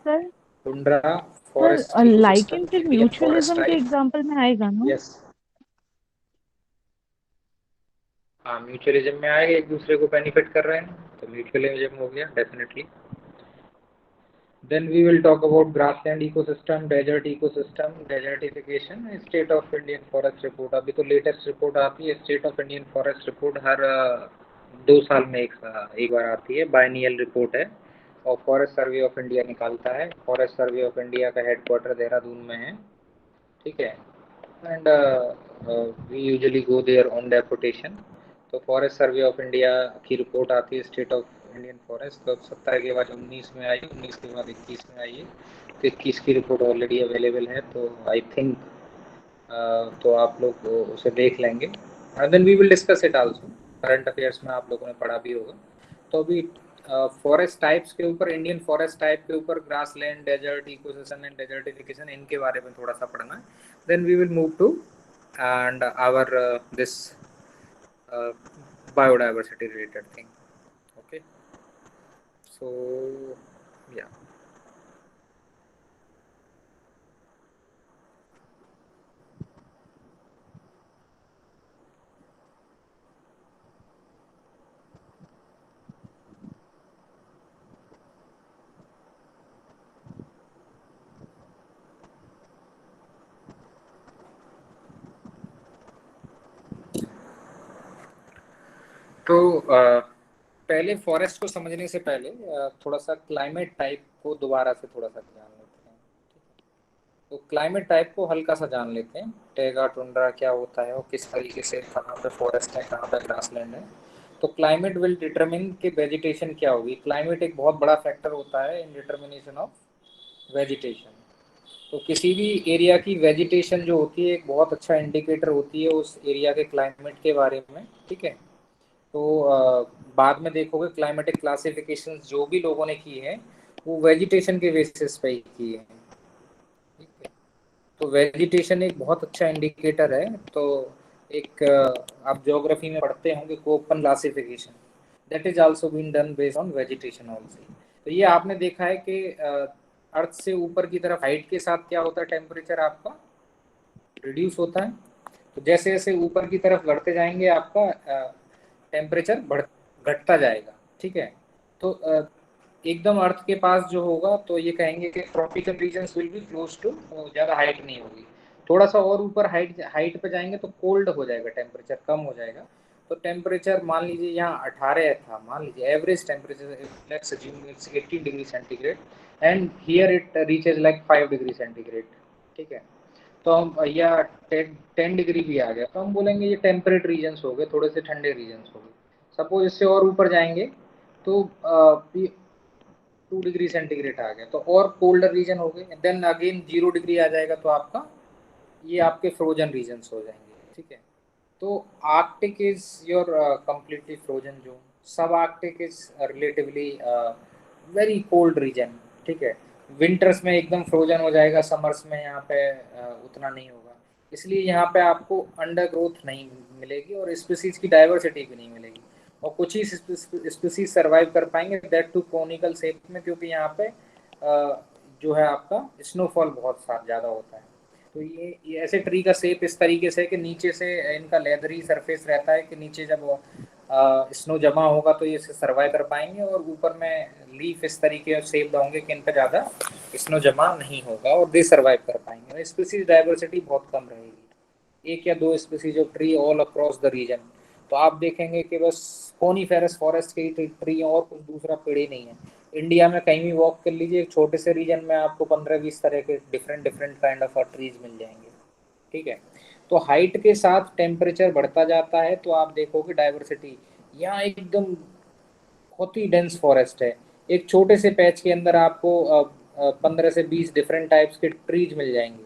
sir
tundra forest
sir lichen
ecosystem,
फिर
इंडियन फॉरेस्ट
म्यूचुअलिज्म के
टाइप।
एग्जांपल में आएगा ना?
यस, हाँ म्यूचुअलिज्म में आएगा, एक दूसरे को बेनिफिट कर रहे हैं तो म्यूचुअलिज्म हो गया definitely. Then we will talk about grassland ecosystem, desert ecosystem, desertification, state of Indian forest report। अभी तो लेटेस्ट रिपोर्ट आती है state of Indian forest report, हर 2 साल में एक बार आती है, बायनियल रिपोर्ट है, और फॉरेस्ट सर्वे ऑफ इंडिया निकालता है। फॉरेस्ट सर्वे ऑफ इंडिया का हेडक्वार्टर देहरादून में है, ठीक है। And we usually go there on deputation. तो फॉरेस्ट सर्वे ऑफ इंडिया की रिपोर्ट आती है स्टेट ऑफ इंडियन फॉरेस्ट, तो 17 के बाद 19 में आई, 19 के बाद 21 में आई है। तो 21 की रिपोर्ट ऑलरेडी अवेलेबल है, तो आई थिंक तो आप लोग उसे देख लेंगे, and then we will discuss it also. Current affairs में आप लोगों ने पढ़ा भी होगा। तो अभी फॉरेस्ट टाइप्स के ऊपर, इंडियन फॉरेस्ट टाइप के ऊपर, grassland, desert ecosystem and desertification, इनके बारे में थोड़ा सा पढ़ना है। Then we will move to and our this biodiversity related thing, okay। So yeah, तो पहले फॉरेस्ट को समझने से पहले थोड़ा सा क्लाइमेट टाइप को दोबारा से थोड़ा सा जान लेते हैं। तो क्लाइमेट टाइप को हल्का सा जान लेते हैं, टैगा टुंड्रा क्या होता है और किस तरीके से, कहाँ पे फॉरेस्ट है कहाँ पे ग्रासलैंड है। तो क्लाइमेट विल डिटरमिन कि वेजिटेशन क्या होगी। क्लाइमेट एक बहुत बड़ा फैक्टर होता है इन डिटर्मिनेशन ऑफ वेजिटेशन। तो किसी भी एरिया की वेजिटेशन जो होती है एक बहुत अच्छा इंडिकेटर होती है उस एरिया के क्लाइमेट के बारे में, ठीक है। तो बाद में देखोगे क्लाइमेटिक क्लासिफिकेशन जो भी लोगों ने की है वो वेजिटेशन के बेसिस पे ही की है, ठीक है। तो वेजिटेशन एक बहुत अच्छा इंडिकेटर है। तो एक आप ज्योग्राफी में पढ़ते होंगे Koppen classification, that is also been done based on vegetation also. तो ये आपने देखा है कि अर्थ से ऊपर की तरफ हाइट के साथ क्या होता है, टेम्परेचर आपका रिड्यूस होता है। तो जैसे जैसे ऊपर की तरफ बढ़ते जाएंगे आपका टेम्परेचर घटता जाएगा, ठीक है। तो एकदम अर्थ के पास जो होगा तो ये कहेंगे कि tropical regions will be close to, ज़्यादा हाइट नहीं होगी। थोड़ा सा और ऊपर हाइट हाइट पे जाएंगे तो कोल्ड हो जाएगा, टेम्परेचर कम हो जाएगा। तो टेम्परेचर मान लीजिए यहाँ 18 था, मान लीजिए average temperature let's assume it's 18 degree centigrade and here it reaches like 5 degree centigrade, ठीक है। तो हम या 10 डिग्री भी आ गया तो हम बोलेंगे ये टेम्परेट रीजन्स हो गए, थोड़े से ठंडे रीजन्स हो गए। सपोज इससे और ऊपर जाएंगे तो 2 डिग्री सेंटीग्रेड आ गया तो और कोल्डर रीजन हो गए। देन अगेन 0 डिग्री आ जाएगा तो आपका ये आपके फ्रोजन रीजन्स हो जाएंगे, ठीक है। तो Arctic is your completely frozen zone, sub Arctic is relatively very cold region, ठीक है। विंटर्स में एकदम फ्रोजन हो जाएगा, समर्स में यहाँ पे उतना नहीं होगा। इसलिए यहाँ पे आपको अंडर ग्रोथ नहीं मिलेगी और स्पीसीज की डाइवर्सिटी भी नहीं मिलेगी। और कुछ ही स्पीसीज सर्वाइव कर पाएंगे, दैट टू कोनिकल शेप में, क्योंकि यहाँ पे जो है आपका स्नोफॉल बहुत ज़्यादा होता है। तो ये ऐसे ट्री का शेप इस तरीके से कि नीचे से इनका लेदरी सरफेस रहता है कि नीचे जब स्नो जमा होगा तो ये सर्वाइव कर पाएंगे, और ऊपर में लीफ इस तरीके से शेप होंगे कि इन पर ज़्यादा स्नो जमा नहीं होगा और दे सर्वाइव कर पाएंगे। स्पीसीज डाइवर्सिटी बहुत कम रहेगी, एक या दो species of tree all across the region. तो आप देखेंगे कि बस कोनीफेरस फॉरेस्ट के ही ट्री और कुछ दूसरा पेड़ ही नहीं है। इंडिया में कहीं भी वॉक कर लीजिए, एक छोटे से रीजन में आपको 15-20 तरह के different different kind of trees मिल जाएंगे, ठीक है। तो हाइट के साथ टेम्परेचर बढ़ता जाता है तो आप देखोगे डाइवर्सिटी, यहाँ एकदम बहुत ही डेंस फॉरेस्ट है। एक छोटे से पैच के अंदर आपको 15 से 20 डिफरेंट टाइप्स के ट्रीज मिल जाएंगे।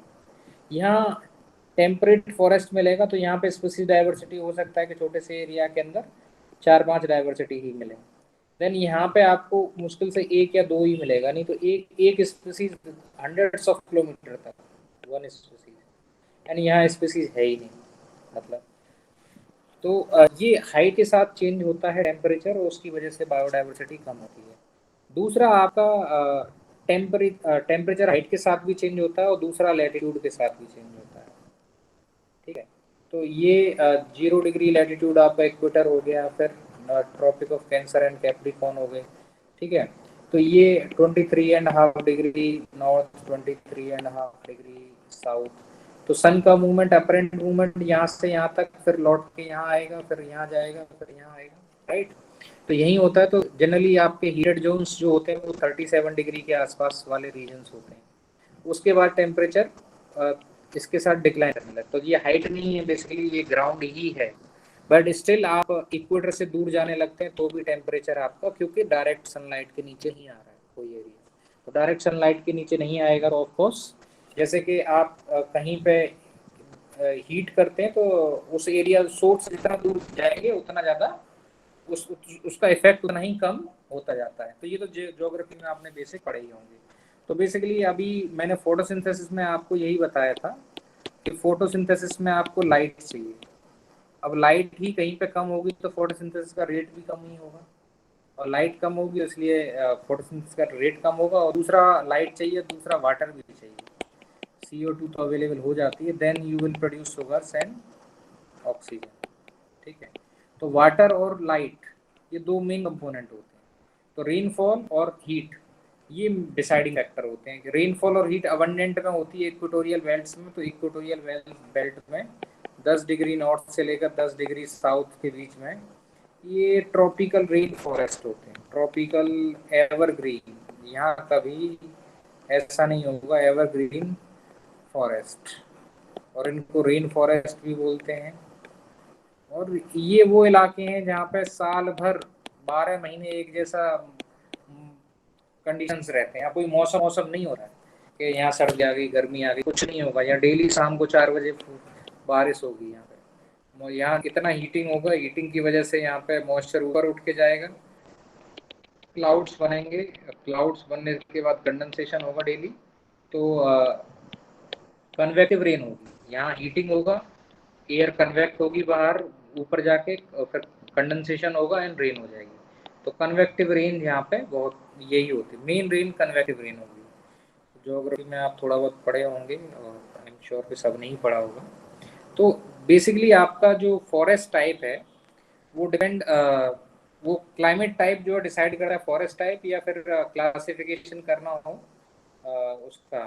यहाँ टेम्परेट फॉरेस्ट मिलेगा तो यहाँ पे स्पीसीज डाइवर्सिटी हो सकता है कि छोटे से एरिया के अंदर 4-5 डाइवर्सिटी ही मिले। देन यहाँ पे आपको मुश्किल से एक या दो ही मिलेगा, नहीं तो एक एक स्पीसीज हंड्रेड्स ऑफ किलोमीटर तक वन स्पीसीज, यानी यहाँ स्पीसीज है ही नहीं मतलब। तो ये हाइट के साथ चेंज होता है टेम्परेचर और उसकी वजह से बायोडाइवर्सिटी कम होती है। दूसरा आपका टेम्परेचर हाइट के साथ भी चेंज होता है और दूसरा लैटिट्यूड के साथ भी चेंज होता है, ठीक है। तो ये 0 डिग्री लैटिट्यूड आपका इक्वेटर हो गया, फिर tropic of Cancer and Capricorn हो गए, ठीक है। तो ये 23.5 डिग्री नॉर्थ, 23.5 डिग्री साउथ। तो सन का मूवमेंट, अपरेंट मूवमेंट यहाँ से यहाँ तक, फिर लौट के यहाँ आएगा, फिर यहाँ जाएगा, फिर यहाँ आएगा, राइट। तो यही होता है। तो जनरली आपके हीटेड जोन्स जो होते हैं वो 37 डिग्री के आसपास वाले रीजन्स होते हैं। उसके बाद टेम्परेचर इसके साथ डिक्लाइन करने लगता है। तो ये हाइट नहीं है, बेसिकली ये ग्राउंड ही है, बट स्टिल आप इक्वेटर से दूर जाने लगते हैं तो भी टेम्परेचर आपका, क्योंकि डायरेक्ट सनलाइट के नीचे ही आ रहा है कोई एरिया। तो डायरेक्ट सनलाइट के नीचे नहीं आएगा तो ऑफकोर्स, जैसे कि आप कहीं पे हीट करते हैं तो उस एरिया सोर्स से जितना दूर जाएंगे उतना ज़्यादा उसका इफेक्ट उतना ही कम होता जाता है। तो ये तो ज्योग्राफी में आपने बेसिक पढ़े ही होंगे। तो बेसिकली अभी मैंने फोटोसिंथेसिस में आपको यही बताया था कि फोटोसिंथेसिस में आपको लाइट चाहिए। अब लाइट ही कहीं पे कम होगी तो फोटोसिंथेसिस का रेट भी कम ही होगा, और लाइट कम होगी इसलिए फोटोसिंथेसिस का रेट कम होगा। और दूसरा लाइट चाहिए, दूसरा वाटर भी चाहिए। CO2 तो अवेलेबल हो जाती है, then you will produce sugars and oxygen, ठीक है। तो वाटर और लाइट ये दो मेन कंपोनेंट होते हैं। तो रेनफॉल और हीट ये डिसाइडिंग फैक्टर होते हैं। रेनफॉल और हीट अबंडेंट में होती है इक्वेटोरियल बेल्ट्स में, तो इक्वेटोरियल बेल्ट में 10 डिग्री नॉर्थ से लेकर 10 डिग्री साउथ के बीच में ये ट्रॉपिकल रेन फॉरेस्ट होते हैं, ट्रॉपिकल एवरग्रीन। यहाँ कभी ऐसा नहीं होगा, एवरग्रीन फॉरेस्ट, और इनको रेन फॉरेस्ट भी बोलते हैं। और ये वो इलाके हैं जहाँ पे साल भर 12 महीने एक जैसा कंडीशंस रहते हैं। यहाँ कोई मौसम मौसम नहीं हो रहा है कि यहाँ सर्दी आ गई गर्मी आ गई, कुछ नहीं होगा। यहाँ डेली शाम को 4 बजे बारिश होगी। यहाँ पे यहाँ कितना हीटिंग होगा, हीटिंग की वजह से यहाँ पे मॉइस्चर ऊपर उठ के जाएगा, क्लाउड्स बनेंगे, क्लाउड्स बनने के बाद कंडेंसेशन होगा डेली, तो कन्वेक्टिव रेन होगी। यहाँ हीटिंग होगा, एयर कन्वेक्ट होगी बाहर ऊपर जाके, और फिर कंडेंसेशन होगा एंड रेन हो जाएगी। तो कन्वेक्टिव रेन यहाँ पे बहुत यही होती है, मेन रेन कन्वेक्टिव रेन होगी। ज्योग्राफी में आप थोड़ा बहुत पढ़े होंगे और आई एम श्योर कि सब नहीं पढ़ा होगा। तो बेसिकली आपका जो फॉरेस्ट टाइप है वो डिपेंड, वो क्लाइमेट टाइप जो डिसाइड कर रहा है फॉरेस्ट टाइप, या फिर क्लासिफिकेशन करना हो उसका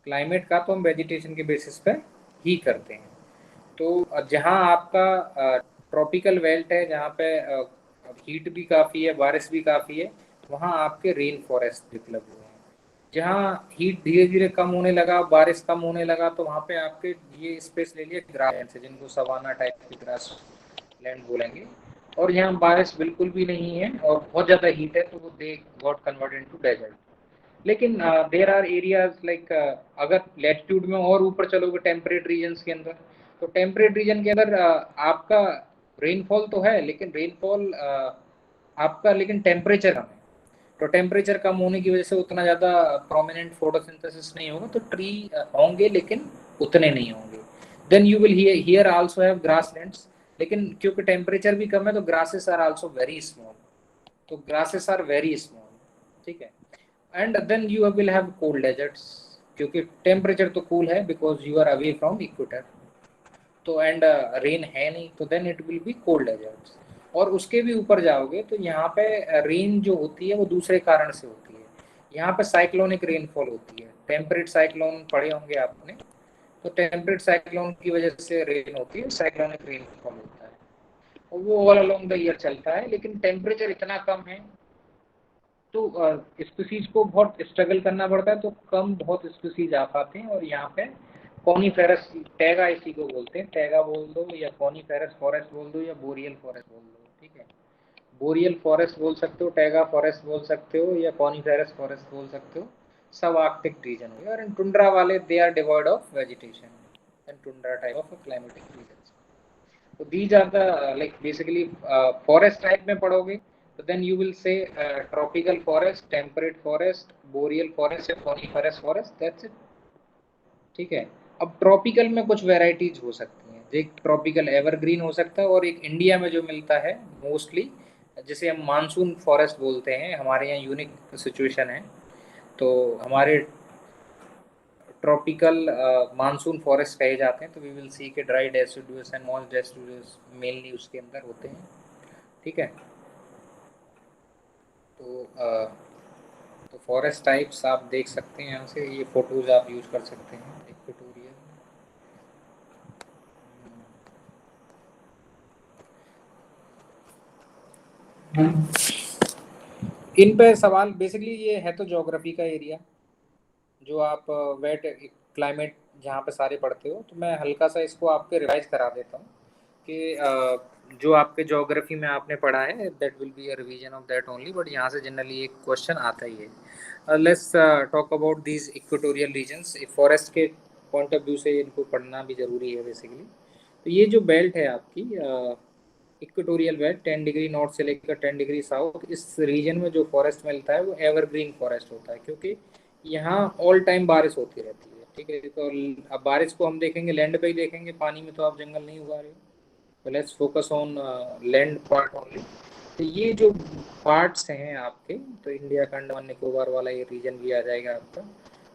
क्लाइमेट का, तो हम वेजिटेशन के बेसिस पे ही करते हैं। तो जहाँ आपका ट्रॉपिकल बेल्ट है, जहाँ पे हीट भी काफ़ी है, बारिश भी काफ़ी है, वहाँ आपके रेन फॉरेस्ट डेवलप हुए हैं। जहाँ हीट धीरे धीरे कम होने लगा, बारिश कम होने लगा, तो वहाँ पे आपके ये स्पेस ले लिए ग्रास लैंड से, जिनको सवाना टाइप की ग्रास लैंड बोलेंगे। और यहाँ बारिश बिल्कुल भी नहीं है और बहुत ज़्यादा हीट है, तो वो they got converted into desert. लेकिन देर आर एरियाज लाइक, अगर लैटिट्यूड में और ऊपर चलोगे टेम्परेट रीजन्स के अंदर, तो टेम्परेट रीजन के अंदर आपका रेनफॉल तो है, लेकिन रेनफॉल आपका, लेकिन टेम्परेचर कम है। तो टेम्परेचर कम होने की वजह से उतना ज़्यादा प्रोमिनेंट फोटोसिंथेसिस नहीं होगा, तो ट्री होंगे लेकिन उतने नहीं होंगे। Then you will here also have grasslands, लेकिन क्योंकि टेम्परेचर भी कम है तो grasses are also very small, तो ग्रासेस आर वेरी स्मॉल, ठीक है। And then you will have cold deserts, क्योंकि टेम्परेचर तो कूल है because you are away from equator, तो एंड रेन है नहीं, तो then it will be cold deserts. और उसके भी ऊपर जाओगे तो यहाँ पे रेन जो होती है वो दूसरे कारण से होती है। यहाँ पे साइक्लोनिक रेनफॉल होती है, टेम्परेट साइक्लोन पढ़े होंगे आपने, तो टेम्परेट साइक्लोन की वजह से रेन होती है, साइक्लोनिक रेनफॉल होता है, और वो ऑल अलोंग द ईयर चलता है। लेकिन टेम्परेचर इतना कम है तो स्पीसीज को बहुत स्ट्रगल करना पड़ता है, तो कम बहुत स्पीसीज आ पाते हैं। और यहाँ पे कॉनीफेरस टैगा इसी को बोलते हैं, टैगा बोल दो या कॉनीफेरस फॉरेस्ट बोल दो या बोरियल फॉरेस्ट बोल दो, ठीक है। बोरियल फॉरेस्ट बोल सकते हो, टैगा फॉरेस्ट बोल सकते हो, या कॉनीफेरस फॉरेस्ट बोल सकते हो। सब आर्कटिक रीजन हो गया। और इन टुंड्रा वाले they are devoid of vegetation and tundra type of climatic region. So these are the like basically forest type में पढ़ोगे तो then you will say tropical forest, temperate forest, boreal forest या coniferous forest, that's it, ठीक है। अब tropical में कुछ varieties हो सकती हैं, एक ट्रॉपिकल एवरग्रीन हो सकता है, और एक इंडिया में जो मिलता है मोस्टली, जिसे हम मानसून फॉरेस्ट बोलते हैं, हमारे यहाँ यूनिक सिचुएशन है। तो हमारे ट्रॉपिकल मानसून फॉरेस्ट कहे जाते हैं। तो वी विल सी के dry deciduous and moist deciduous mainly उसके अंदर होते हैं, ठीक है। तो फॉरेस्ट टाइप्स आप देख सकते हैं यहाँ से, ये फोटोज आप यूज कर सकते हैं इक्वेटोरियल। इन पे सवाल बेसिकली ये है तो ज्योग्राफी का एरिया जो आप वेट क्लाइमेट जहाँ पे सारे पढ़ते हो, तो मैं हल्का सा इसको आपके रिवाइज करा देता हूँ कि जो आपके ज्योग्राफी में आपने पढ़ा है that will be a revision of that only, but यहाँ से जनरली एक क्वेश्चन आता ही है। Let's talk about these equatorial regions. Forest के पॉइंट ऑफ व्यू से इनको पढ़ना भी ज़रूरी है बेसिकली। तो ये जो बेल्ट है आपकी इक्वेटोरियल बेल्ट, 10 डिग्री नॉर्थ से लेकर 10 डिग्री साउथ, इस रीजन में जो फॉरेस्ट मिलता है वो एवरग्रीन फॉरेस्ट होता है, क्योंकि यहाँ ऑल टाइम बारिश होती रहती है, ठीक है। तो अब बारिश को हम देखेंगे लैंड पे ही देखेंगे, पानी में तो आप जंगल नहीं उगा रहे हो। तो let's focus on land part only. तो ये जो पार्ट्स हैं आपके, तो इंडिया का अंडमान निकोबार वाला ये रीजन भी आ जाएगा आपका।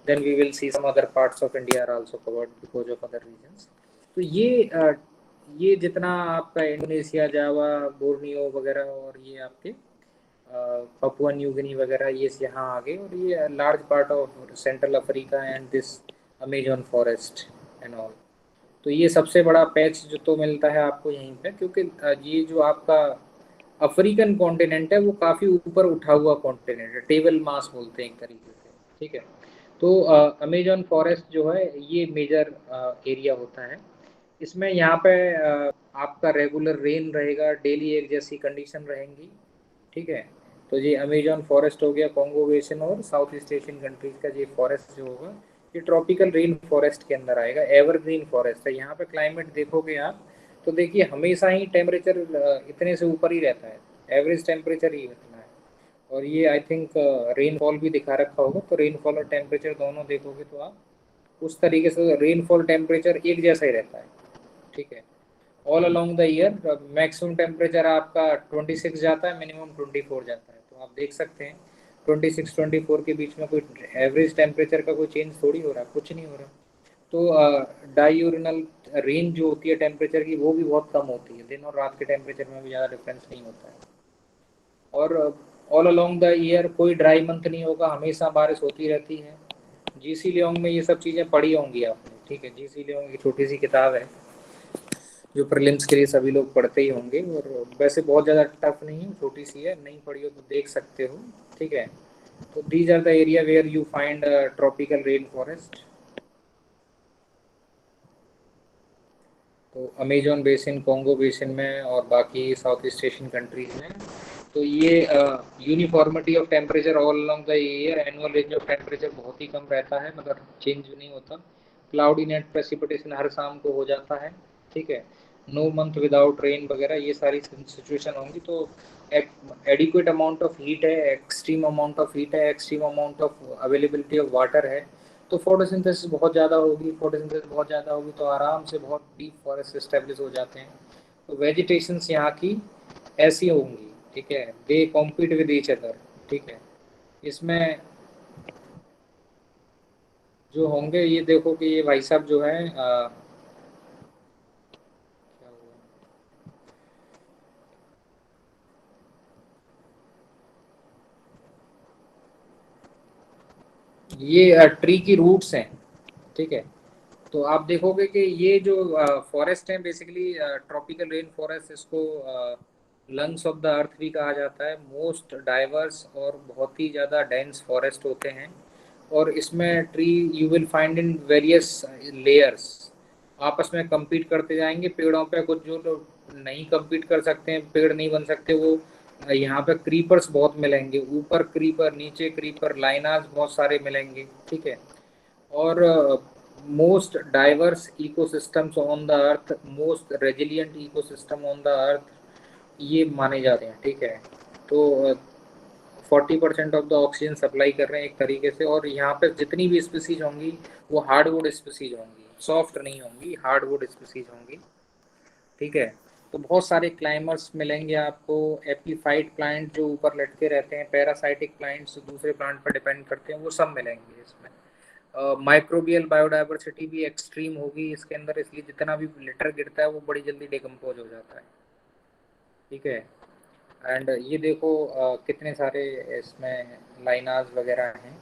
Then we will see some other parts of India are also covered because of other regions. तो ये जितना आपका इंडोनेशिया, जावा, बोर्नियो वगैरह, और ये आपके पपुआ न्यू गिनी वगैरह, ये यहाँ आ गए। और ये large part of central Africa and this Amazon forest and all. तो तो ये सबसे बड़ा पैच जो तो मिलता है आपको यहीं पे, क्योंकि ये जो आपका अफ्रीकन कॉन्टिनेंट है वो काफ़ी ऊपर उठा हुआ कॉन्टिनेंट है, टेबल मास बोलते हैं एक तरीके से, ठीक है। तो अमेजॉन फॉरेस्ट जो है ये मेजर एरिया होता है। इसमें यहाँ पे आपका रेगुलर रेन रहेगा, डेली एक जैसी कंडीशन रहेंगी, ठीक है। तो ये अमेजॉन फॉरेस्ट हो गया कॉन्गो बेसिन और साउथ ईस्ट एशियन कंट्रीज का ये फॉरेस्ट जो होगा ये ट्रॉपिकल रेन फॉरेस्ट के अंदर आएगा, एवरग्रीन फॉरेस्ट है। यहाँ पे क्लाइमेट देखोगे आप तो देखिए हमेशा ही टेम्परेचर इतने से ऊपर ही रहता है, एवरेज टेम्परेचर ही इतना है। और ये आई थिंक रेनफॉल भी दिखा रखा होगा, तो रेनफॉल और टेम्परेचर दोनों देखोगे तो आप उस तरीके से रेनफॉल टेम्परेचर एक जैसा ही रहता है, ठीक है। All along the year maximum temperature आपका 26 जाता है, मिनिमम 24 जाता है। तो आप देख सकते हैं 26-24 के बीच में कोई एवरेज टेम्परेचर का कोई चेंज थोड़ी हो रहा है, कुछ नहीं हो रहा। तो डायूरिनल रेंज जो होती है टेम्परेचर की वो भी बहुत कम होती है, दिन और रात के टेम्परेचर में भी ज़्यादा डिफरेंस नहीं होता है। और ऑल अलोंग द ईयर कोई ड्राई मंथ नहीं होगा, हमेशा बारिश होती रहती है। जीसी लियोंग में ये सब चीज़ें पढ़ी होंगी आपने, ठीक है। जीसी लियोंग की छोटी सी किताब है जो प्रीलिम्स के लिए सभी लोग पढ़ते ही होंगे, और वैसे बहुत ज़्यादा टफ नहीं है, छोटी सी है, नहीं पढ़ी हो तो देख सकते हो, ठीक है। तो these are the area where you find tropical rain forest. तो अमेजॉन बेसिन, कॉन्गो बेसिन में और बाकी साउथ ईस्ट एशियन कंट्रीज में, तो ये uniformity of temperature all along the year, annual range of temperature बहुत ही कम रहता है, मतलब चेंज नहीं होता। क्लाउडी नेट प्रेसिपिटेशन हर शाम को हो जाता है, ठीक है। नो मंथ विदाउट रेन वगैरह ये सारी सिचुएशन होंगी। तो एडिक्वेट अमाउंट ऑफ हीट है, एक्सट्रीम अमाउंट ऑफ हीट है, extreme amount of availability of water है। तो फोटोसिंथेसिस बहुत ज़्यादा होगी, फोटोसिंथेसिस बहुत ज़्यादा होगी तो आराम से बहुत डीप फॉरेस्ट एस्टेब्लिश हो जाते हैं। तो वेजिटेशंस यहाँ की ऐसी होंगी, ठीक है। दे कॉम्पीट विद ईच अदर, ठीक है। इसमें जो होंगे ये देखो कि ये भाई साहब जो है क्या हुआ? ये ट्री की रूट्स हैं, ठीक है। तो आप देखोगे कि ये जो फॉरेस्ट है बेसिकली ट्रॉपिकल रेन फॉरेस्ट, इसको लंग्स ऑफ द अर्थ भी कहा जाता है। मोस्ट डाइवर्स और बहुत ही ज़्यादा डेंस फॉरेस्ट होते हैं, और इसमें tree you will find in various layers, आपस में compete करते जाएंगे पेड़ों पे। कुछ जो लोग नहीं compete कर सकते हैं, पेड़ नहीं बन सकते, वो यहाँ पे क्रीपर्स बहुत मिलेंगे, ऊपर क्रीपर, नीचे क्रीपर, लाइनाज बहुत सारे मिलेंगे, ठीक है। और most diverse ecosystems on the earth, most resilient ecosystem on the earth ये माने जाते हैं, ठीक है। तो 40% ऑफ द ऑक्सीजन सप्लाई कर रहे हैं एक तरीके से। और यहाँ पे जितनी भी स्पीसीज होंगी वो हार्डवुड स्पीसीज होंगी, सॉफ्ट नहीं होंगी, हार्डवुड स्पीसीज होंगी, ठीक है। तो बहुत सारे क्लाइमर्स मिलेंगे आपको, एपीफाइट प्लांट जो ऊपर लटके रहते हैं, पैरासाइटिक प्लांट्स जो दूसरे प्लांट पर डिपेंड करते हैं, वो सब मिलेंगे इसमें। माइक्रोबियल बायोडाइवर्सिटी भी एक्सट्रीम होगी इसके अंदर, इसलिए जितना भी लिटर गिरता है वो बड़ी जल्दी डिकम्पोज हो जाता है, ठीक है। एंड ये देखो कितने सारे इसमें लाइनाज वगैरह हैं,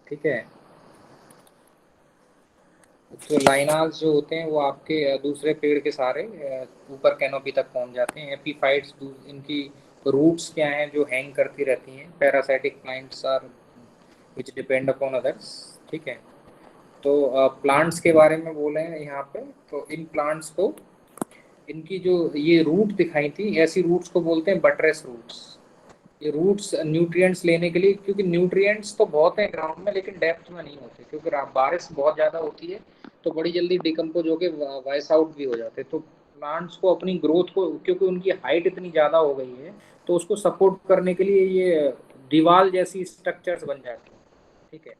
ठीक है। तो लाइनाज जो होते हैं वो आपके दूसरे पेड़ के सारे ऊपर कैनोपी तक पहुंच जाते हैं। एपीफाइट्स इनकी रूट्स क्या हैं जो हैंग करती रहती हैं। Parasitic plants are which depend upon others, ठीक है। तो प्लांट्स के बारे में बोले हैं यहाँ पे, तो इन प्लांट्स को इनकी जो ये रूट दिखाई थी, ऐसी रूट्स को बोलते हैं बटरेस रूट्स। ये रूट्स न्यूट्रिएंट्स लेने के लिए, क्योंकि न्यूट्रिएंट्स तो बहुत हैं ग्राउंड में लेकिन डेप्थ में नहीं होते, क्योंकि बारिश बहुत ज़्यादा होती है तो बड़ी जल्दी डिकम्पोज होकर वाइस आउट भी हो जाते हैं। तो प्लांट्स को अपनी ग्रोथ को, क्योंकि उनकी हाइट इतनी ज़्यादा हो गई है, तो उसको सपोर्ट करने के लिए ये दीवार जैसी स्ट्रक्चर्स बन जाती हैं, ठीक है।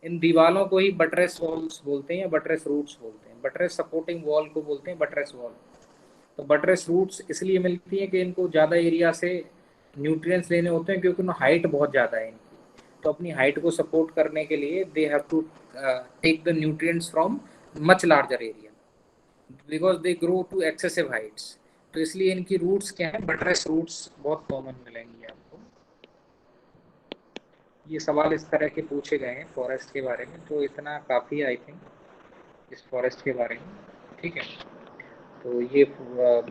इन दीवालों को ही बटरेस वॉल्स बोलते हैं या बटरेस रूट्स बोलते हैं। बटरेस सपोर्टिंग वॉल को बोलते हैं बटरेस वॉल। तो बटरेस रूट्स इसलिए मिलती हैं कि इनको ज़्यादा एरिया से न्यूट्रिएंट्स लेने होते हैं, क्योंकि उन्हें हाइट बहुत ज़्यादा है इनकी। तो अपनी हाइट को सपोर्ट करने के लिए they have to take the nutrients from much larger area, because they grow to excessive heights. तो इसलिए इनकी रूट्स क्या है, बटरेस रूट्स बहुत कॉमन मिलेंगी आपको। ये सवाल इस तरह के पूछे गए हैं फॉरेस्ट के बारे में, तो इतना काफ़ी आई थिंक इस फॉरेस्ट के बारे में। ठीक है। तो ये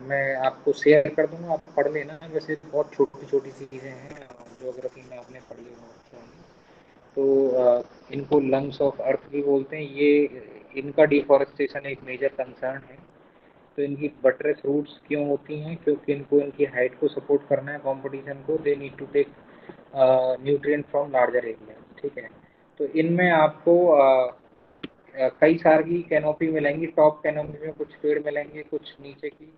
मैं आपको शेयर कर दूंगा, आप पढ़ लेना। वैसे बहुत छोटी छोटी चीज़ें हैं, ज्योग्राफी में आपने पढ़ी होंगी। तो इनको लंग्स ऑफ अर्थ भी बोलते हैं। ये इनका डिफॉरेस्टेशन एक मेजर कंसर्न है। तो इनकी बटरेस रूट्स क्यों होती हैं? क्योंकि इनको इनकी हाइट को सपोर्ट करना है, कंपटीशन को। They need to take nutrient from larger area. ठीक है। तो इनमें आपको कई सार की कैनोपी मिलेंगी। टॉप कैनोपी में कुछ पेड़ मिलेंगे, कुछ नीचे की।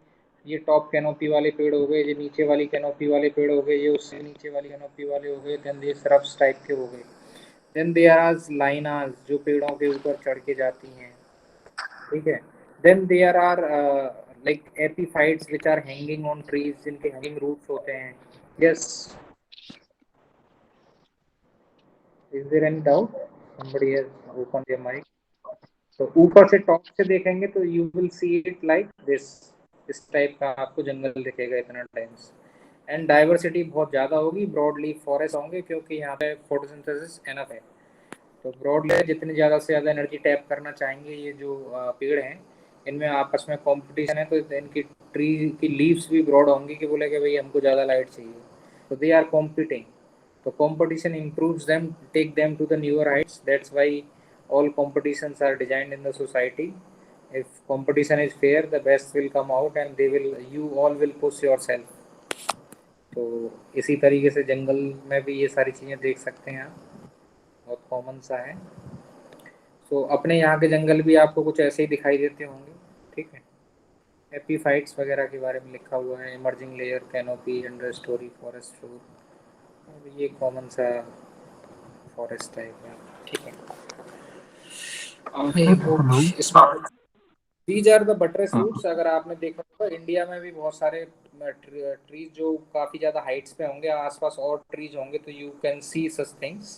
ये टॉप कैनोपी वाले पेड़ हो गए, ये नीचे वाली कैनोपी वाले पेड़ हो गए, ये उससे नीचे वाली कैनोपी वाले हो गए। देन ये श्रब्स टाइप के हो गए। देन देयर आर लाइनास, जो पेड़ों के ऊपर चढ़ के जाती हैं। ठीक है। Then there are like epiphytes which are hanging on trees, जिनके हैंगिंग रूट्स होते हैं। Yes, is there any doubt? somebody has opened their mic. तो ऊपर से टॉप से देखेंगे तो you will see it like this. इस टाइप का आपको जंगल दिखेगा इतना टाइम्स। एंड डाइवर्सिटी बहुत ज़्यादा होगी, ब्रॉड लीफ फॉरेस्ट होंगे, क्योंकि यहाँ पे फोटोसिंथेसिस एनफ है। तो ब्रॉड लीफ जितनी ज़्यादा से ज़्यादा एनर्जी टैप करना चाहेंगे, ये जो पेड़ हैं, इनमें आपस में कंपटीशन है। तो इनकी ट्री की लीव्स भी ब्रॉड होंगी कि बोले कि भाई हमको ज़्यादा लाइट चाहिए। तो they are competing. So competition improves them, take them to the newer heights. That's why all competitions are designed in the society. If competition is fair, the best will come out and you all will push yourself. तो इसी तरीके से जंगल में भी ये सारी चीज़ें देख सकते हैं आप, बहुत कॉमन सा है। सो अपने यहाँ के जंगल भी आपको कुछ ऐसे ही दिखाई देते होंगे। ठीक है। एपीफाइट्स वगैरह के बारे में लिखा हुआ है, emerging layer, canopy, under story, forest floor. और ये कॉमन सा फॉरेस्ट टाइप है। ठीक है। ये
हेलो।
बहुत these are the buttress roots. अगर आपने देखा होगा, इंडिया में भी बहुत सारे ट्रीज जो काफी ज्यादा हाइट्स पे होंगे, आसपास और ट्रीज होंगे, तो you can see such things.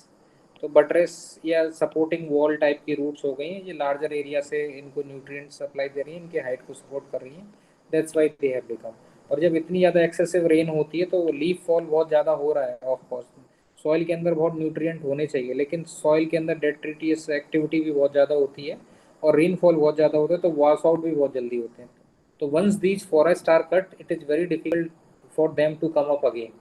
तो बटरेस या सपोर्टिंग वॉल टाइप की रूट्स हो गई हैं, ये लार्जर एरिया से इनको न्यूट्रिएंट सप्लाई दे रही हैं, इनकी हाइट को सपोर्ट कर रही हैं। That's why they have become. और जब इतनी ज़्यादा एक्सेसिव रेन होती है तो लीफ फॉल बहुत ज़्यादा हो रहा है। ऑफ कोर्स सॉइल के अंदर बहुत न्यूट्रिएंट होने चाहिए, लेकिन सॉइल के अंदर डेट्रिटियस एक्टिविटी भी बहुत ज़्यादा होती है, और रेनफॉल बहुत ज़्यादा होता है, तो वॉश आउट भी बहुत जल्दी होते हैं। तो once these forest are cut, it is very difficult for them to come up again.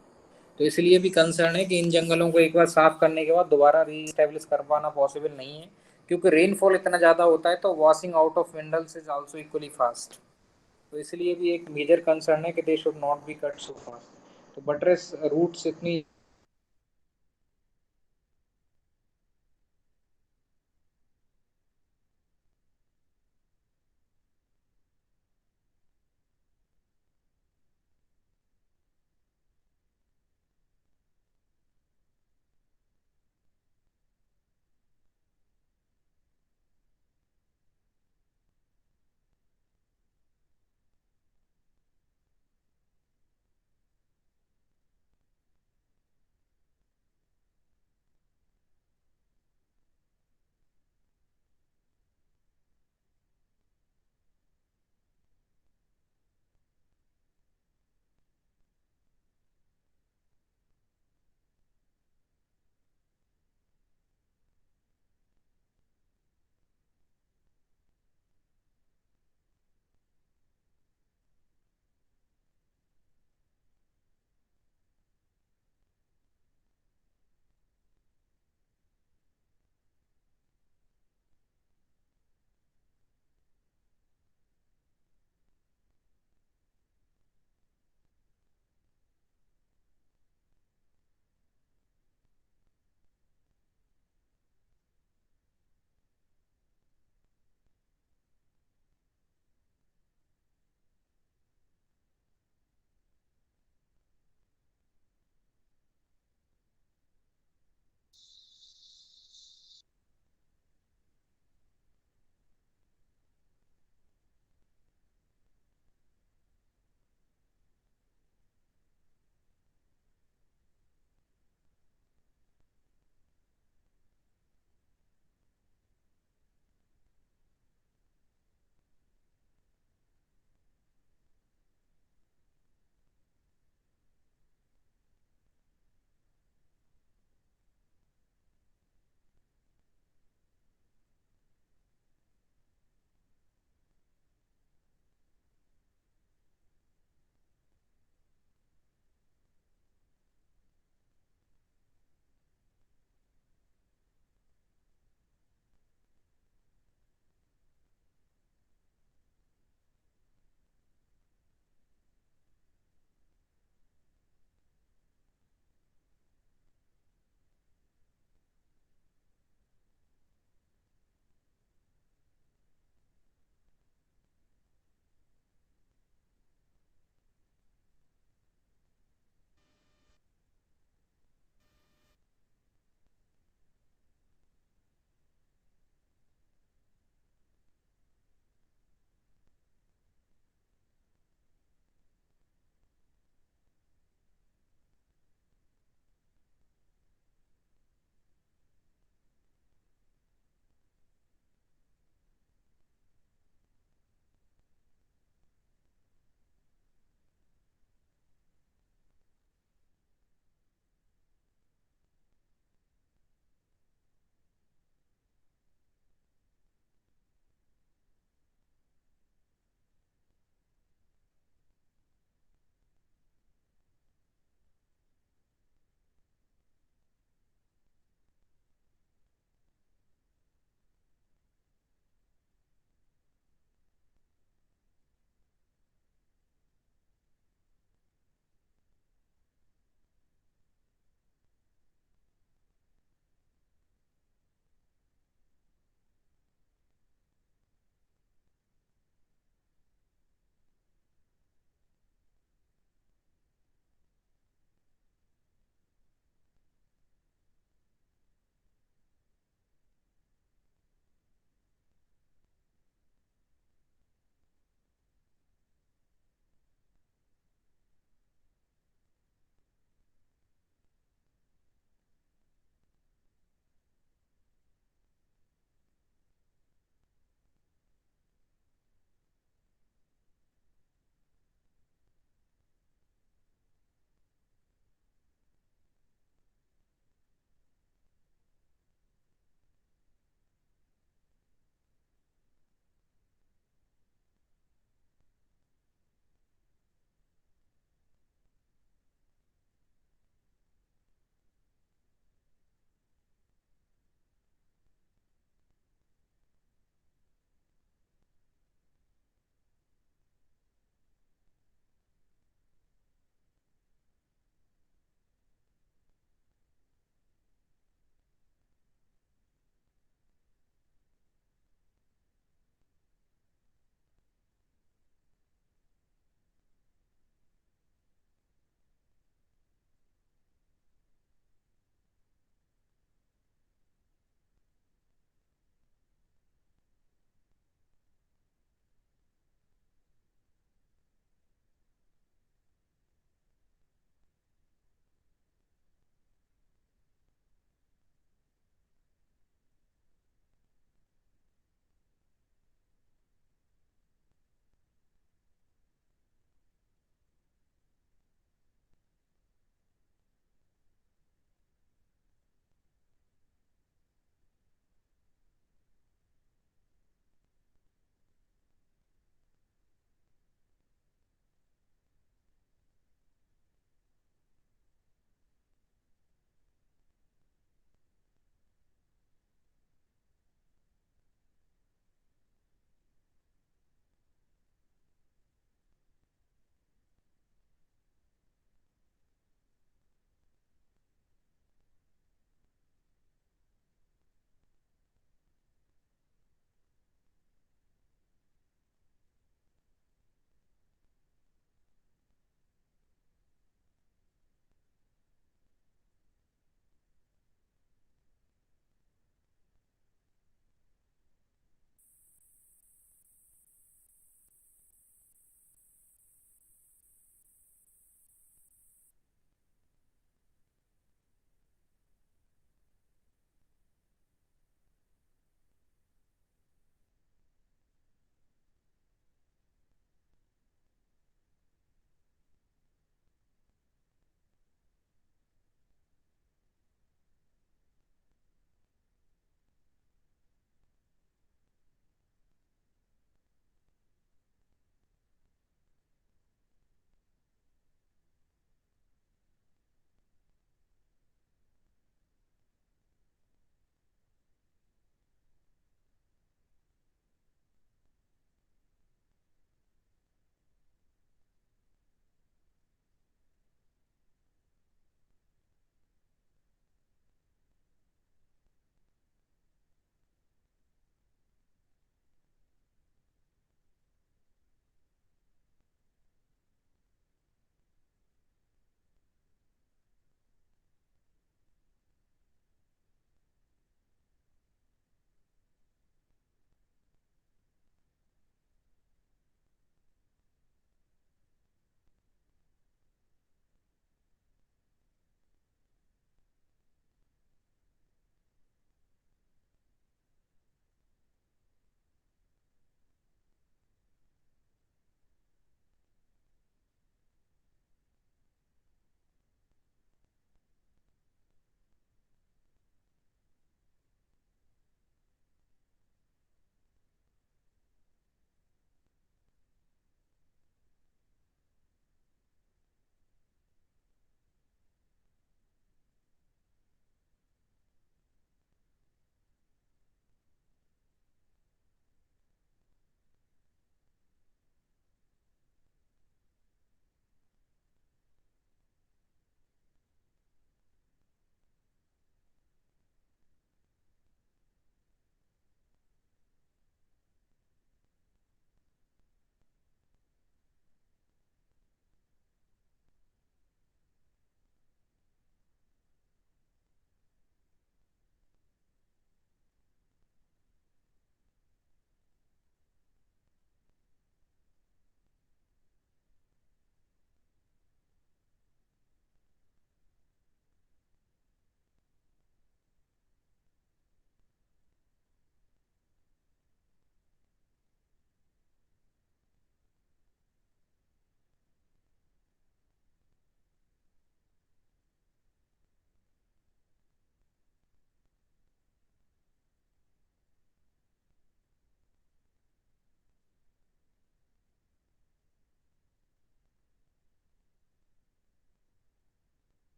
तो इसलिए भी कंसर्न है कि इन जंगलों को एक बार साफ करने के बाद दोबारा रीस्टेब्लिश कर पाना पॉसिबल नहीं है, क्योंकि रेनफॉल इतना ज़्यादा होता है, तो washing out of minerals is also equally fast. तो इसलिए भी एक मेजर कंसर्न है कि they should not be cut so fast. तो बटरेस रूट्स इतनी